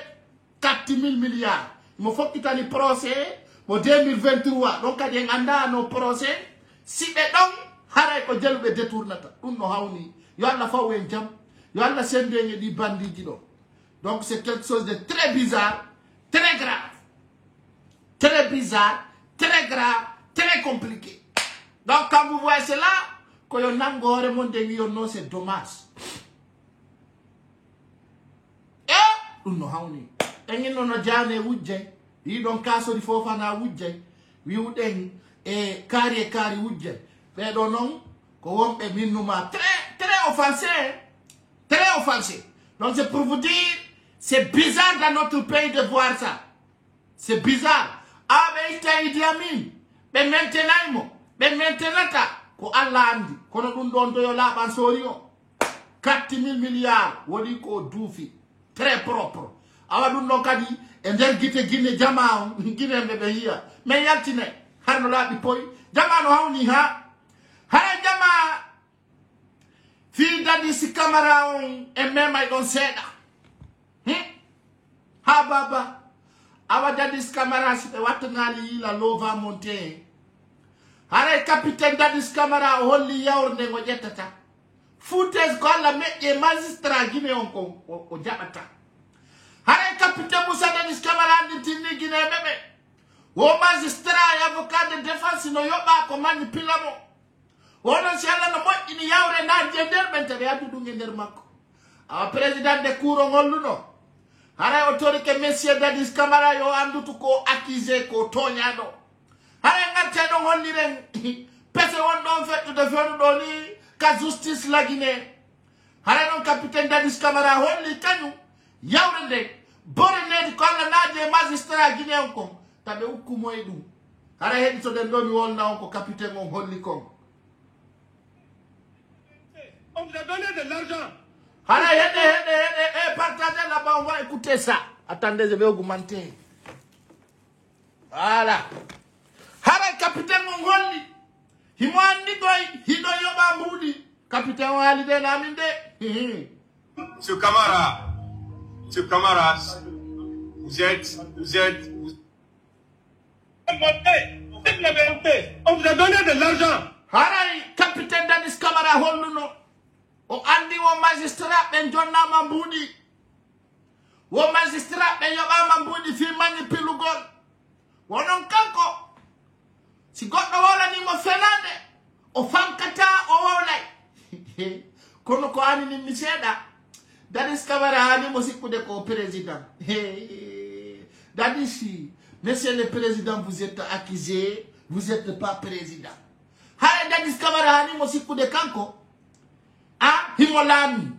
4 000 milliards. Il faut qu'il y ait procès pour 2023. Donc, il y a un procès. Si les gens ont des détournata, il y a la fois où il y a la scène de bandits. Donc, c'est quelque chose de très bizarre, très grave. Très bizarre, très grave, très compliqué. Donc, quand vous voyez cela, quand vous avez un c'est dommage. Et, nous avons engi nono jane wujje yi don kaso di fofana wujje wi uden e kari wujje be do non ko wonbe minnuma très offensé. Donc c'est pour vous dire, c'est bizarre dans notre pays de voir ça. C'est bizarre. Ah be ita Idi Amin be maintenant ko Allah andi kono dum don do yo laban soriyo 4 000 milliards woni ko duufi très propre. Awadou no kadi e der gite Guinée jama Guinée be hiya mais yaltine harno laabi poy jama no hawni ha hara jama fi Dadis Camara on e même ay don seda ha baba awa Dadis Camara si be watngali la lova monter hara capitaine Dadis Camara holli yawrde ngo jettata foutes ko alla medje magistrat Guinée on ko jabata. Hare capitaine Moussa Dadis Camara ndi tinni Guinée bebe. Wo magistrat et avocat de défense no yoba ko mani pilamo. Wono si alla no moƴƴini yawre naaje nder ɓentere addudu nge nder makko. Awa président de cour ngolluno. Hare autorité monsieur Dadis Camara yo andutu ko accusé ko toñaɗo. Hare ngatteɗo holliren pese won ɗon fettude fenuɗo ni ka justice la Guinée. Hare non capitaine Dadis Camara holli kañum yawre nde bore nedi ko alla naaje magistrat guinéen kon taɓe ukkumoye ɗum hara heɗi to den ɗo mi wolna on ko capitaine on holli kon. On vous a donné de l'argent. Hara heɗe partagez là-bas, on va écouter ça. Attendez, je vais augmenter. Voilà. Hara capitaine on holli himo andi doy hiɗo yoɓa mbuɗi capitaine o haali de lamin de. Monsieur Camara, vous êtes... On vous a donné de l'argent. Haray, capitaine Dadis Camara holluno. O andi wo magistrat ben jonnama mbuɗi. Wo magistrat ben yoɓama mbuɗi fi mañi pilugol. Wonon kanko. Si goɗɗo wolanimo fenande, o fankata o wowlay. Kono ko anini mi seeɗa. Dadis Camara hani mo sikkude ko président. Dadis, monsieur le président, vous êtes accusé, vous n'êtes pas président. Haya Dadis Camara hani mo sikkude kanko. Ah, himolami.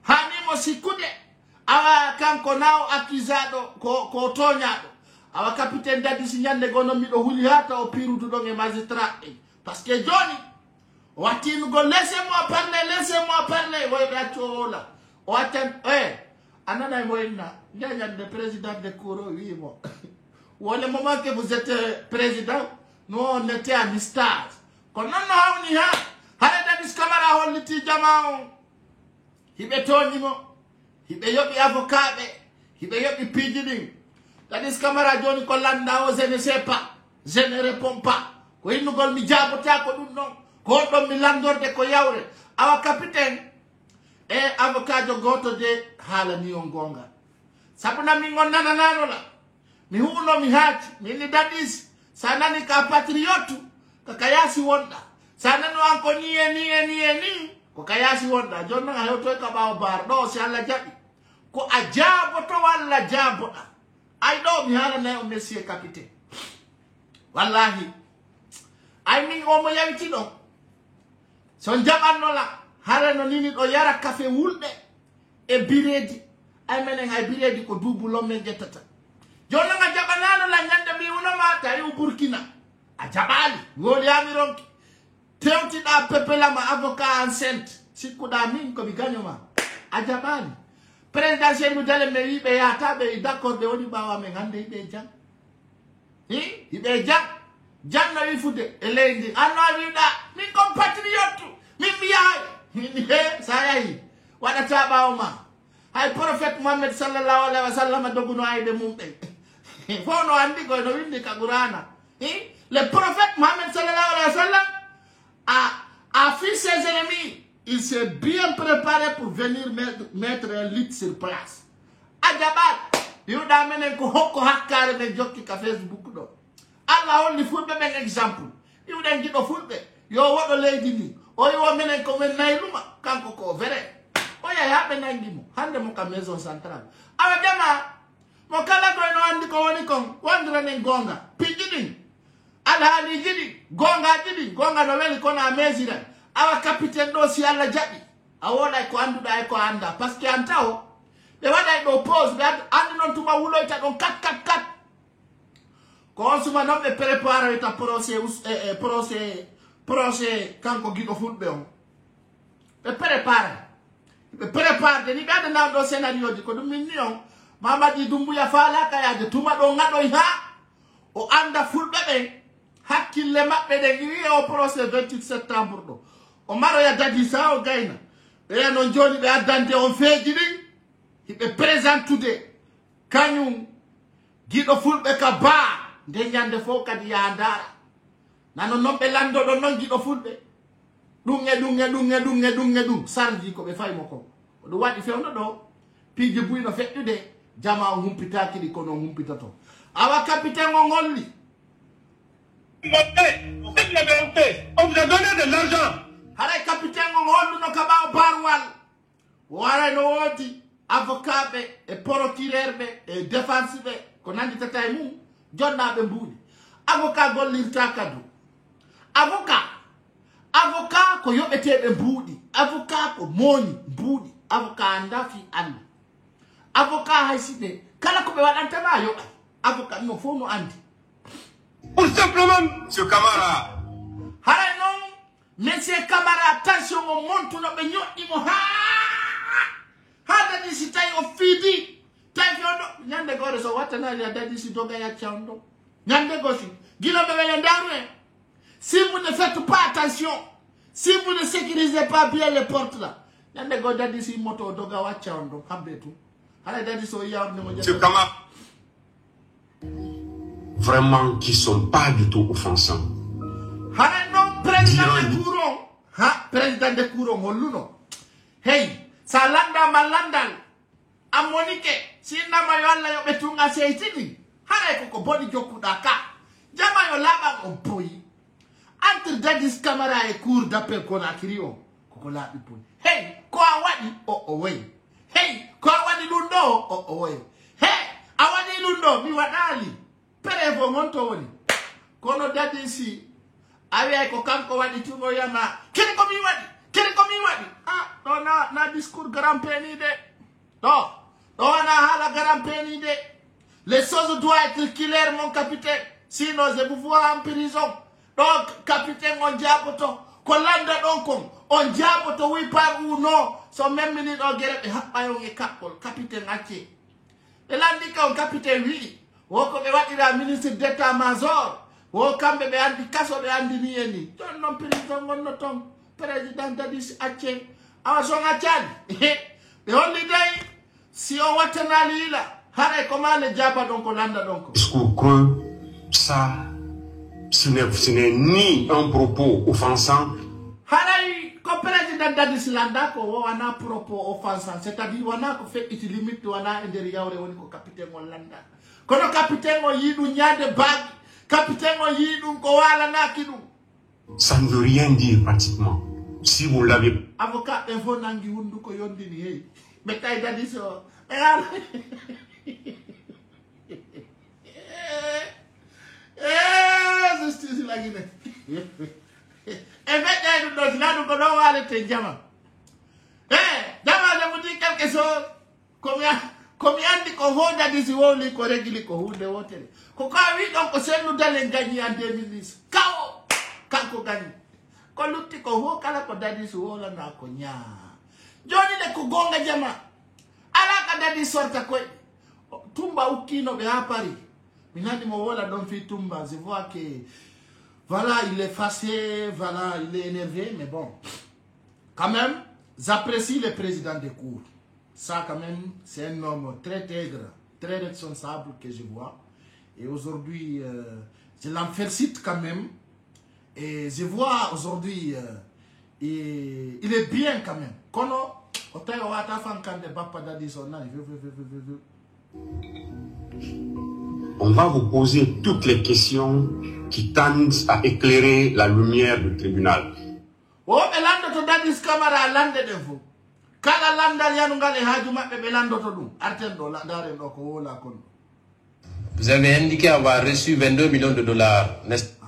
Hani mo sikkude. Awa kanko nao accusado ko toñaɗo. Awa capitaine Dadis nyande gono miɗo huli hata o piruduɗon e magistrat. Parce que joni, watinugol laissez-moi parler, woyɗa cowola. O attend, anana moyenna, le président de Kouro, oui, bon. Ou le moment que vous êtes président, nous on était amistad. Quand non, on y a, Hare Dadis Camara holliti jama, hibe tonimo, hibe yobi avocat, hibe yobi pidini. Dadis Camara joni ko landa o je ne sais pas, je ne réponds pas. Ko innugol mi jabota ko dum non, ko don mi landorde ko yawre. Awa capitaine e avocat jo goto de hala ni on gonga sabuna mi ngonna nanano la mi huno mi haati mi ni Dadis sanani ka patriote ka kayasi wonda sana no anko ni ko kayasi wonda jonna ga heto ka bawo bar do si alla jabi ko ajabo to walla jabo ay do mi hala na o monsieur capitaine wallahi ay min o mo yawti do so jabanno la hala no nini do yara café wulbe e biredi ay menen ay biredi ko dubu lomme jettata jonna ga jabanano la nyande mi wono ma tay u burkina a jabali ngol yami ronki tewti da pepela ma avocat enceinte sikuda min ko biganyo ma a jabali présidentiel mu dale me yibe ya tabe d'accord be woni bawa me hande ibe jang ibe jang na wi fude elendi anno wiida min compatriote min biya sayai wada taba o ma hay prophète Muhammad sallallahu alaihi wasallam doguno aybe mumbe fono andi ko no windi ka Qur'ana le prophète Muhammad sallallahu alaihi wasallam a fui ses ennemis. Il s'est bien préparé pour venir mettre un lit sur place. Ajabat, you da menen ko hokko hakkare be jokki ka Facebook do. Allah holli fulbe ben exemple. You da jido fulbe yo wodo leydi ni. O yo menen ko men nayluma kanko ko vere. O ya yabe nangimo hande mo ka maison centrale. Awa dema mo kala do no andi ko woni kon wandra nen gonga. Pijidin. Alhali jidi gonga no weli kona amezira awa capitaine do si alla jabi awoda ko anduda ko anda parce que antao be wada do pause be andi non tuma wulo ita don kat ko suma no be prepare ita procès kanko gido fulbe on be prepare de ni gada na do scénario di ko dum minni on mamadi dumbuya fala kaya de tuma do ngado ha o anda fulbe be hakkille mabbe de wi o procès 28 septembre do o maro ya dadi sa o gayna be non joni be addante on feeji din hibe présentude kanyum gido fulbe ka ba de nyande fo kadi ya ndara nano non be lando do non gido fulbe dunge sardi ko be fay moko do wadi fewno do piji buyno feddude jama humpitaki di kono humpitato awa capitaine o ngolli c'est la vérité. On vous a donné de l'argent. Hare capitaine on hollu no kaba barwal. Wara no woti avocat be e procureur be e défense be ko nandi tatay mum jonna be mbudi. Avocat gollirta kadu. Avocat ko yobetebe mbudi. Avocat ko moni mbudi. Avocat anda fi andi. Avocat hayside kala ko be wadanta ma yo. Avocat no fo no andi. Ou simplement, ce camarade. Hare non, monsieur Camara, attention au monde, tu n'as pas dit mo ha. Dadi si tay o fidi. Tay fiondo, nyande gore so watana ya dadi si doga ya chando. Nyande gosi, gila bebe yandarwe. Si vous ne faites pas attention, si vous ne sécurisez pas bien les portes là, nyande go dadi si moto doga wa chando, hambetu. Hare dadi so ya on mo. Ce camarade. Vraiment qui sont pas du tout offensants. Président de Kouron, Moluno. Hey, Salanda Malandal, Amonike, Sina Mayola Yobetunga Seitini, Hareko Body Jokudaka, Jamayo Laba Opoi, entre Daddy's camera et cours d'appel Konakirio, Kokola Ipun. Hey, Kwawadi o away. Hey, Kwawadi Lundo o away. Hey, Awadi Lundo, Miwadali. Perevo monto woni kono dadi si awe ko kanko wadi tungo yama kene ko mi wadi do na discours grand peni de do na hala grand peni de les choses doivent être claires mon capitaine sinon je vous vois en prison donc capitaine on jaboto ko landa don kon on jaboto wi par ou non so même minute o gere be habbayo nge kapol capitaine acce e landi ka on capitaine wi woko be wadira ministre d'état-major wo kambe be andi kaso be andi ni eni don non président ngonno ton président dadis acce awa so ngachani be holli day si on watana lila hare ko male jaba don ko landa don ko Discours creux, ça ce n'est ni un propos offensant. hare ko président dadis landa ko wana propos offensant, c'est-à-dire wana ko fait iti limite wana ender yawre woni ko capitaine on landa. Kono capitaine o yidu nyade bag, capitaine o yidu ko wala nakidum. ça ne veut rien dire pratiquement. Si vous l'avez... Avocat, info nangi hundu ko yondi ni hey. Metai dadi so. Justice la Guinée. Et metai du dos là du ko do wale te jama. Jama de vous dire quelque chose. Combien de ko hoda disi woli ko regili ko hunde wotere. Ko ka wi donc ko senu dalen gagni en 2010. Kao kanko gagni. Ko lutti ko ho kala ko dadi su wola na ko nya. Joni de ko gonga jama. Ala ka dadi sorta ko tumba ukino be a Paris. Minadi mo wola don fi tumba, je vois que voilà, il est fâché, voilà, il est énervé, mais bon. Quand même, j'apprécie le président des cours. Ça, quand même, c'est un homme très intègre, très responsable que je vois. Et aujourd'hui, je l'en félicite quand même. Et je vois aujourd'hui, il est bien quand même. On va vous poser toutes les questions qui tendent à éclairer la lumière du tribunal. Vous avez indiqué avoir reçu 22 millions de dollars, n'est-ce pas?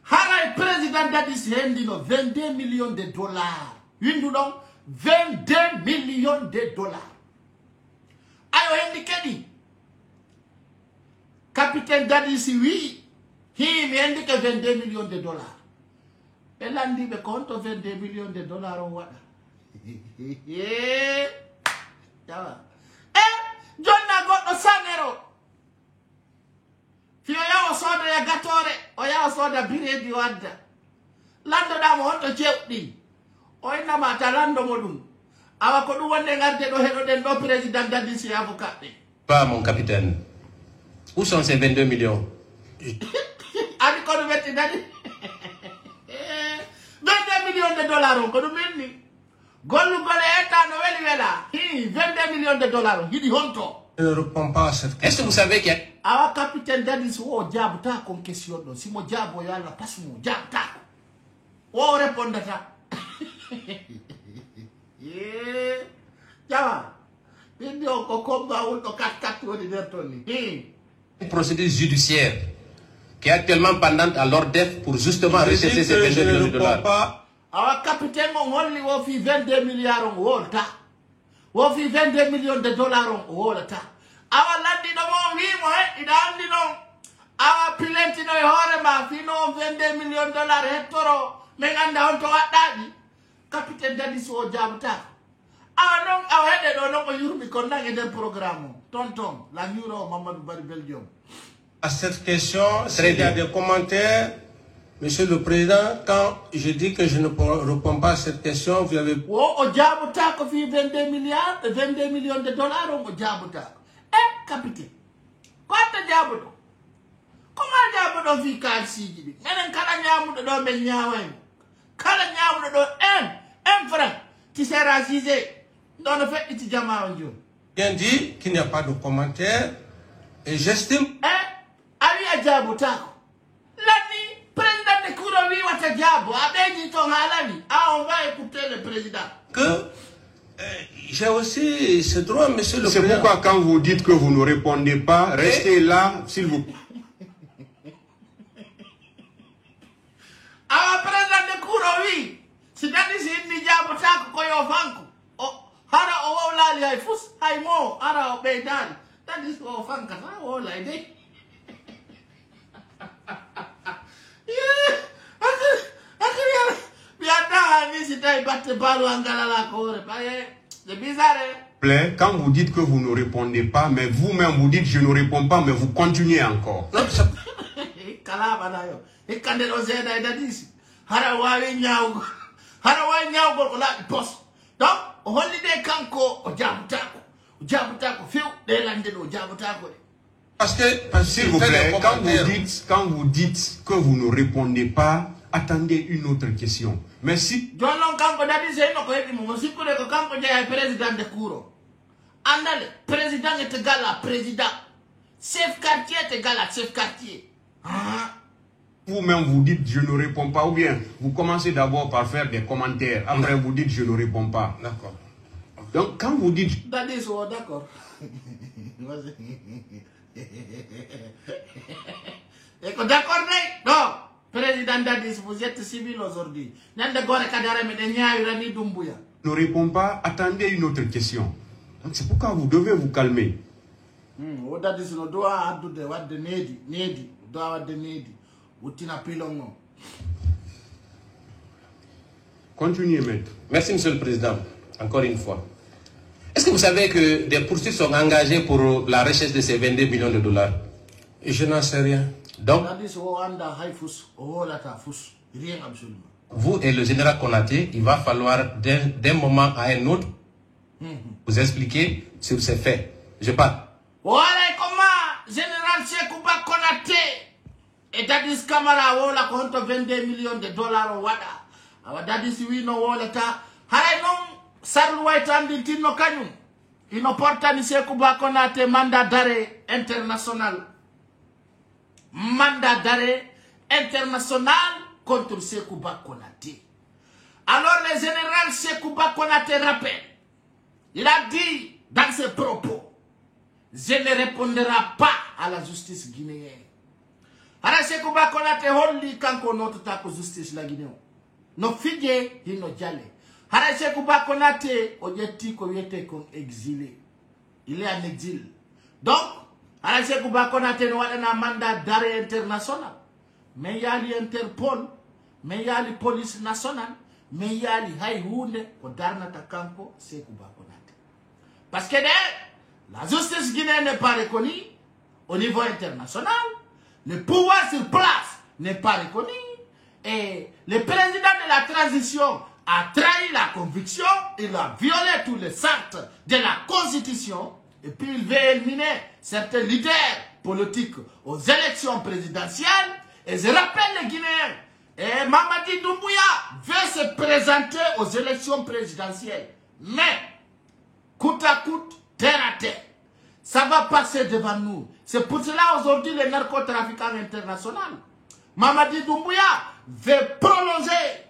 Hara est président d'Addis Hendino 22 millions de dollars. 22 millions de dollars. Ayo Hendikedi. Capitaine d'Addis, oui. Il indique 22 millions de dollars. Elle a dit, mais compte 22 millions de dollars ou quoi? John n'a got no sanero. Fio ya osoda ya gatore, o ya osoda biredi wadda. Lando da mo honto cewdi. O ina mata lando modum. Awa ko dum wonde ngarde do hedo den do président d'Addis avocat. Pas mon capitaine. Où sont ces 22 millions? Ani ko dum metti dadi. 22 millions de dollars ko dum menni. Gollu gole eta no weli wela. 22 millions de dollars. Hidi honto. Je ne réponds pas à cette question. Est-ce que vous savez qu'il y a... Awa capitaine d'Addis wo jabuta kon question do. Si mo jabo yalla pas mo jabuta. O répondata. Jawa. Video ko komba wo to kat woni dertoni. Une procédure judiciaire qui est actuellement pendante à l'ORDEF pour justement rechercher ces 22 millions de dollars. Awa capitaine mo holli wo fi 22 milliards on wolta. Wo fi 22 millions de dollars on wolta. Awa landi do mo wi mo ida andi non. Awa pilenti no hore ma fi no 22 millions de dollars hettoro me ganda on to waddadi. Capitaine d'Addis wo jabuta. Awa non awa hede do non ko yurbi ko nangi der programme. Tonton la Nuro Mamadou Bari Belgium. À cette question, il y a des commentaires. Monsieur le Président, quand je dis que je ne réponds pas à cette question, vous avez... O jabuta ko fi 22 millions de dollars o jabuta. Capitaine. Quoi jabuto? Comment jabuto fi kalsiji bi? Menen kala nyamudo do be nyawai. Kala nyamudo do 1 franc. Ti sera cisé. Dans le fait iti jama onjo. Bien dit qu'il n'y a pas de commentaire et j'estime... Awi a jabuta ko. Lani président de Kouro wi wata jabu. Abeji to halali. On va écouter le président. Que... j'ai aussi ce droit, monsieur le président. C'est pourquoi quand vous dites que vous ne répondez pas, restez là, s'il vous plaît. Awa président de Kouro wi. Si dadi si ni jabuta ko yo fanku. Hara o lali ay fus ay mo ara o beidal. That is o fanka ha o lai de. Quand vous dites que vous ne répondez pas, mais vous-même vous dites je ne réponds pas, mais vous continuez encore. Parce que, s'il vous plaît, quand vous dites que vous ne répondez pas, attendez une autre question. Merci. Andale, président est égal à président. Chef quartier est égal à chef quartier. Vous-même vous dites je ne réponds pas, ou bien vous commencez d'abord par faire des commentaires, après vous dites je ne réponds pas. D'accord. Donc quand vous dites... D'accord. D'accord, non. Président Dadis, vous êtes civil aujourd'hui. Ne répond pas, attendez une autre question. Donc c'est pourquoi vous devez vous calmer. Continuez, maître. Merci, Monsieur le Président. Encore une fois. Est-ce que vous savez que des poursuites sont engagées pour la recherche de ces 22 millions de dollars? Et je n'en sais rien. Donc, vous et le général Konaté, il va falloir d'un moment à un autre vous expliquer sur ces faits. Je parle. Voilà comment général Sekouba Konaté et Dadis Kamara wola konto 22 millions de dollars wada. Awa Dadis wino wola ta hay non sarlu waytandi tinno kanyum. Ino portani Sekouba Konaté mandat d'arrêt international. Mandat d'arrêt international contre Sekouba Konaté. Alors le général Sekouba Konaté rappelle, il a dit dans ses propos, je ne répondrai pas à la justice guinéenne. Ara Sekouba Konaté holli kanko notre tako justice la Guinée. No fidje hino jale. Ara Sekouba Konaté ojeti ko yete kon exilé. Il est en exil. Donc, Ara Sekouba Konaté no wadana mandat d'arrêt international. Mais il y a l'Interpol, mais il y a la police nationale, mais il y a les Haïhoune, au Darnata Kanko, Sekouba Konaté. Parce que la justice guinéenne n'est pas reconnue au niveau international, le pouvoir sur place n'est pas reconnu, et le président de la transition a trahi la conviction, il a violé tous les actes de la Constitution, et puis il veut éliminer certains leaders politiques aux élections présidentielles. Et je rappelle les Guinéens, et Mamadi Doumbouya veut se présenter aux élections présidentielles. Mais, coûte à coûte, terre à terre, ça va passer devant nous. C'est pour cela aujourd'hui les narcotrafiquants internationaux. Mamadi Doumbouya veut prolonger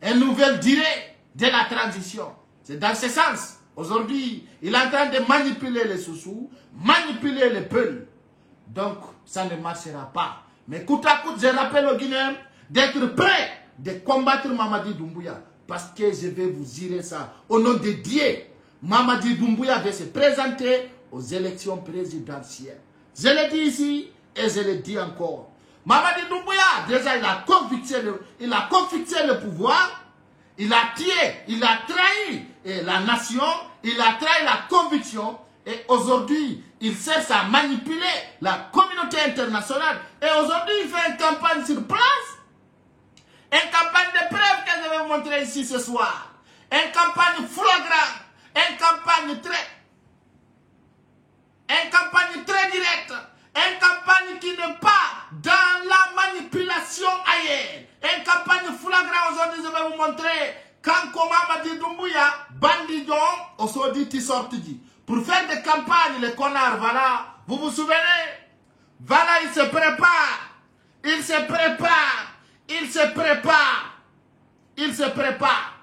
une nouvelle durée de la transition. C'est dans ce sens. Aujourd'hui, il est en train de manipuler les sous-sous, manipuler les peuples. Donc, ça ne marchera pas. Mais coûte à coûte, je rappelle aux Guinéens d'être prêts de combattre Mamadi Doumbouya. Parce que je vais vous dire ça. Au nom de Dieu, Mamadi Doumbouya va se présenter aux élections présidentielles. Je l'ai dit ici et je le dis encore. Mamadi Doumbouya, déjà, il a confisqué le pouvoir. Il a tué, il a trahi la nation. Il a trahi la conviction. Et aujourd'hui, il cherche à manipuler la communauté internationale. Et aujourd'hui, il fait une campagne sur place. Une campagne de preuve que je vais vous montrer ici ce soir. Une campagne flagrante. Une campagne très directe. Une campagne qui n'est pas dans la manipulation ailleurs. Une campagne flagrante aujourd'hui, je vais vous montrer. Quand Mamadi Doumbouya, bandit aujourd'hui, tu sortis. Pour faire des campagnes, les connards, voilà, vous vous souvenez? Voilà, il se prépare. Il se prépare. Il se prépare. Il se prépare.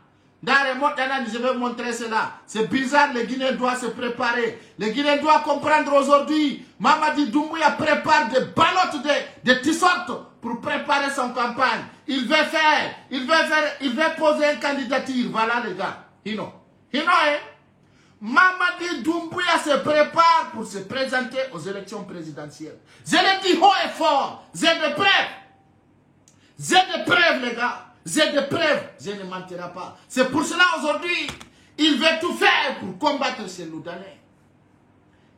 Dans les mots d'analyse, je vais vous montrer cela. C'est bizarre, les Guinéens doivent se préparer. Les Guinéens doivent comprendre aujourd'hui. Mamadi Doumbouya prépare des ballottes de toutes sortes pour préparer son campagne. Il veut poser une candidature. Voilà les gars. Hino, hein? Mamadi Doumbouya se prépare pour se présenter aux élections présidentielles. Je le dis haut et fort. J'ai des preuves. J'ai des preuves, les gars. J'ai des preuves. Je ne mentirai pas. C'est pour cela aujourd'hui, il veut tout faire pour combattre ces Loudanais.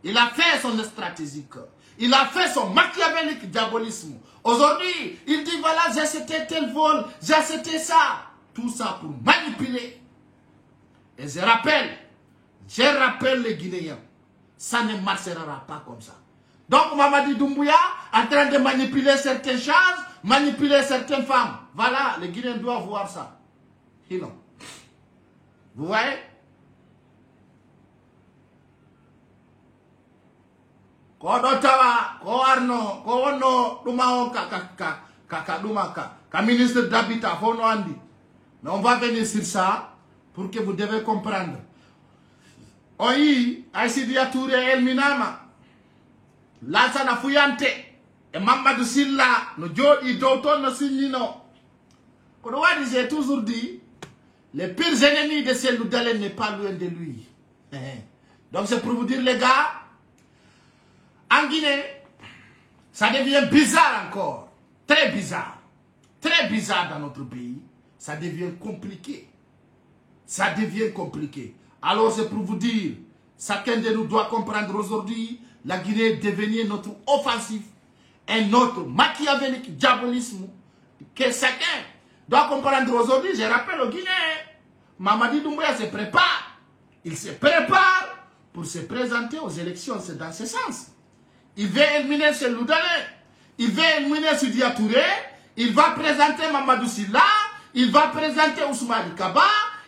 Il a fait son stratégique. Il a fait son machiavélique diabolisme. Aujourd'hui, il dit voilà, j'ai acheté tel vol, j'ai acheté ça. Tout ça pour manipuler. Et je rappelle les Guinéens, ça ne marchera pas comme ça. Donc Mamadi Doumbouya, en train de manipuler certaines choses, manipuler certaines femmes. Voilà, les Guinéens doivent voir ça. Sinon, vous voyez? ko do tawa ko arno ko wonno duma on ka ministre d'habitat fo no andi. Mais on va venir sur ça pour que vous devez comprendre. Oyi Aïsidi Touré El Minama Lansana Fuyante et Mamadou Silla no jodi doton no signino. Kono wadi j'ai toujours dit les pires ennemis de Cellou Dalein n'est pas loin de lui. Donc c'est pour vous dire les gars, en Guinée, ça devient bizarre encore. Très bizarre. Très bizarre dans notre pays. Ça devient compliqué. Ça devient compliqué. Alors c'est pour vous dire, chacun de nous doit comprendre aujourd'hui, la Guinée est devenue notre offensif, un autre machiavélique diabolisme, que chacun doit comprendre aujourd'hui. Je rappelle aux Guinéens, Mamadi Doumbouya se prépare. Il se prépare pour se présenter aux élections. C'est dans ce sens. Il veut éliminer Cellou Dalein. Il veut éliminer Sidi Touré. Il va présenter Mamadou Silla. Il va présenter Ousmane Kaba.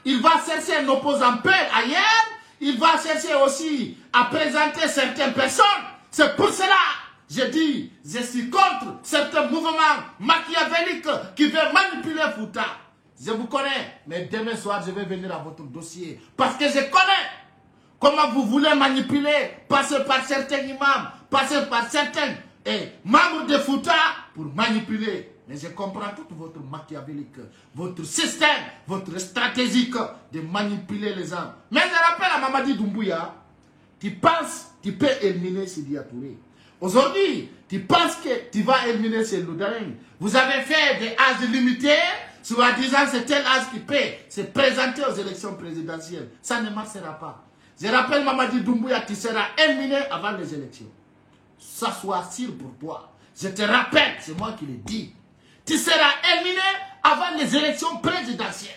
Il va chercher un opposant père ailleurs. Il va chercher aussi à présenter certaines personnes. C'est pour cela, je dis, je suis contre certains mouvements machiavéliques qui veulent manipuler Fouta. Je vous connais, mais demain soir, je vais venir à votre dossier. Parce que je connais comment vous voulez manipuler, passer par certains imams, passer par certains membres de Fouta pour manipuler. Mais je comprends tout votre machiavélique, votre système, votre stratégique de manipuler les gens. Mais je rappelle à Mamadi Doumbouya, tu penses que tu peux éliminer Sidi Touré. Aujourd'hui, tu penses que tu vas éliminer Cellou Dalein. Vous avez fait des âges limités, soi-disant c'est tel âge qui peut se présenter aux élections présidentielles. Ça ne marchera pas. Je rappelle Mamadi Doumbouya, tu seras éliminé avant les élections. Ça soit sûr pour toi. Je te rappelle, c'est moi qui le dis. Tu seras éliminé avant les élections présidentielles.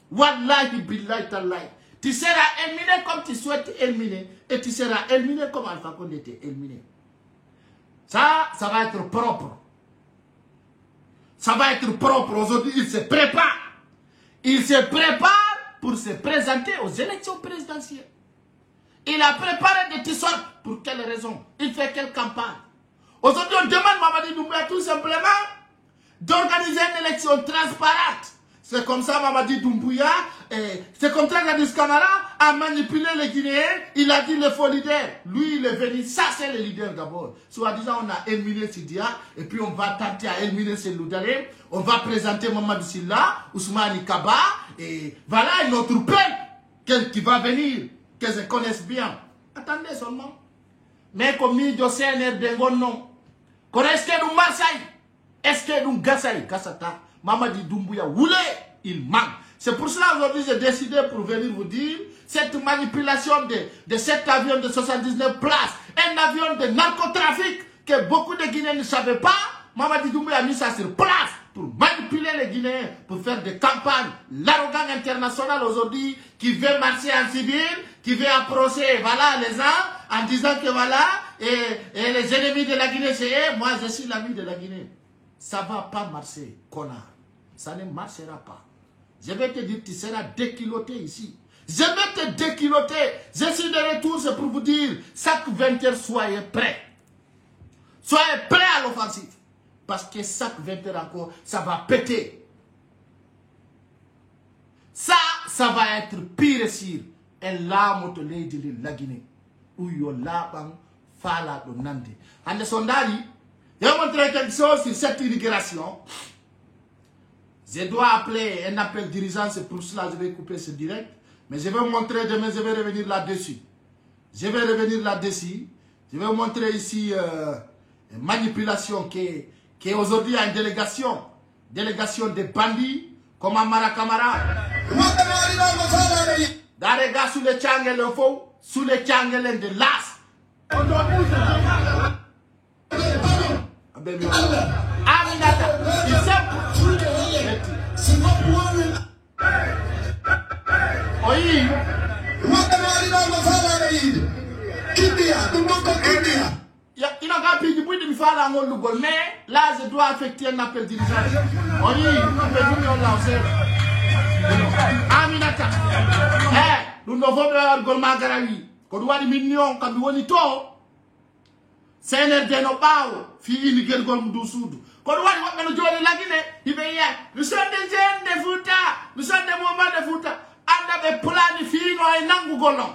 Wallahi billahi tallahi. Tu seras éliminé comme tu souhaites éliminer. Et tu seras éliminé comme Alpha Condé était éliminé. Ça va être propre. Ça va être propre. Aujourd'hui, il se prépare. Il se prépare pour se présenter aux élections présidentielles. Il a préparé des tissus. Pour quelle raison? Il fait quelle campagne? Aujourd'hui, on demande Mamadi Doumbouya tout simplement d'organiser une élection transparente. C'est comme ça Mamadi Doumbouya, c'est comme ça Gladys Camara a manipulé les Guinéens. Il a dit le faux leader. Lui, il est venu, ça c'est le leader d'abord. Soit-disant, on a éliminé Sidia, et puis on va tenter à éliminer Cellou Dalein. On va présenter Mamadou Silla, Ousmane Kaba, et voilà une autre peine qui va venir, que je connaisse bien. Attendez seulement. Mais comme il y a un dengon non. Est-ce que nous Marseille? Est-ce que nous Gassaï, Kassata, Mamadi Doumbouya, Woulé, il manque. C'est pour cela aujourd'hui j'ai décidé pour venir vous dire cette manipulation de cet avion de 79 places, un avion de narcotrafic que beaucoup de Guinéens ne savaient pas. Mamadi Doumbouya a mis ça sur place pour manipuler les Guinéens, pour faire des campagnes. L'arrogance internationale aujourd'hui qui veut marcher en civil, qui veut approcher voilà, les gens en disant que voilà, et les ennemis de la Guinée, c'est moi je suis l'ami de la Guinée. Ça ne va pas marcher, connard. Ça ne marchera pas. Je vais te dire, tu seras déculotté ici. Je vais te déculotter. Je suis de retour, c'est pour vous dire, chaque 20h, soyez prêts. Soyez prêts à l'offensive. Parce que chaque 20h encore, ça va péter. Ça va être pire sur. Et là, je vais te dire, la Guinée. Où il y a là, fala de Nande. En le sondage, je vais montrer quelque chose sur cette immigration. Je dois appeler un appel dirigeant, c'est pour cela que je vais couper ce direct. Mais je vais vous montrer demain, je vais revenir là-dessus. Je vais revenir là-dessus. Je vais vous montrer ici une manipulation qui est aujourd'hui une délégation de bandits comme Amara Kamara. Dans les gars sous les tchangles de faux, sous les tchangles de l'as. Aminata, il oui. Il n'a pas pu dire de faire la mode, mais là je dois affecter un appel dirigeant. Oui, Aminata. Nous ne pouvons pas faire Golmagarawi. Quand nous avons des millions, quand nous avons des taux. CNRD no bawo fi ini gergol mdu sudu ko wadi wabbe no jodi lagine ibe ya nous sommes des jeunes de Fouta nous sommes des moments de Fouta anda be planifié no ay nangu golon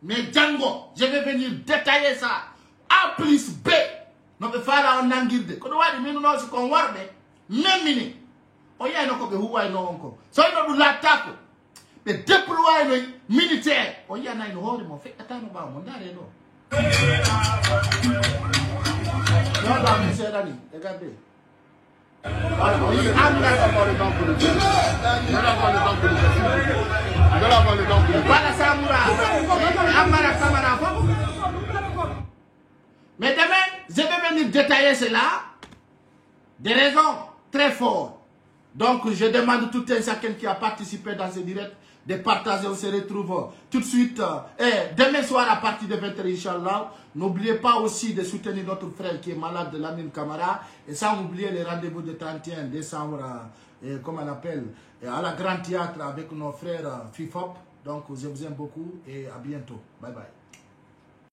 mais jango je vais venir détailler ça A plus B no be fara on nangirde ko wadi minu no si kon warbe memini o ya no ko be huwa no onko so ino du latako be déployer no militaire o ya na no hore mo fe atano ba mo ndare no. Regardez. Mais demain, je vais venir détailler cela. Des raisons très fortes. Donc, je demande tout un chacun qui a participé dans ce direct de partager. On se retrouve tout de suite demain soir à partir de 20h, Inch'Allah. N'oubliez pas aussi de soutenir notre frère qui est malade de Lamine Camara. Et sans oublier les rendez-vous de 31 décembre, comme on appelle, à la Grand Théâtre avec nos frères FIFOP. Donc, je vous aime beaucoup et à bientôt. Bye bye.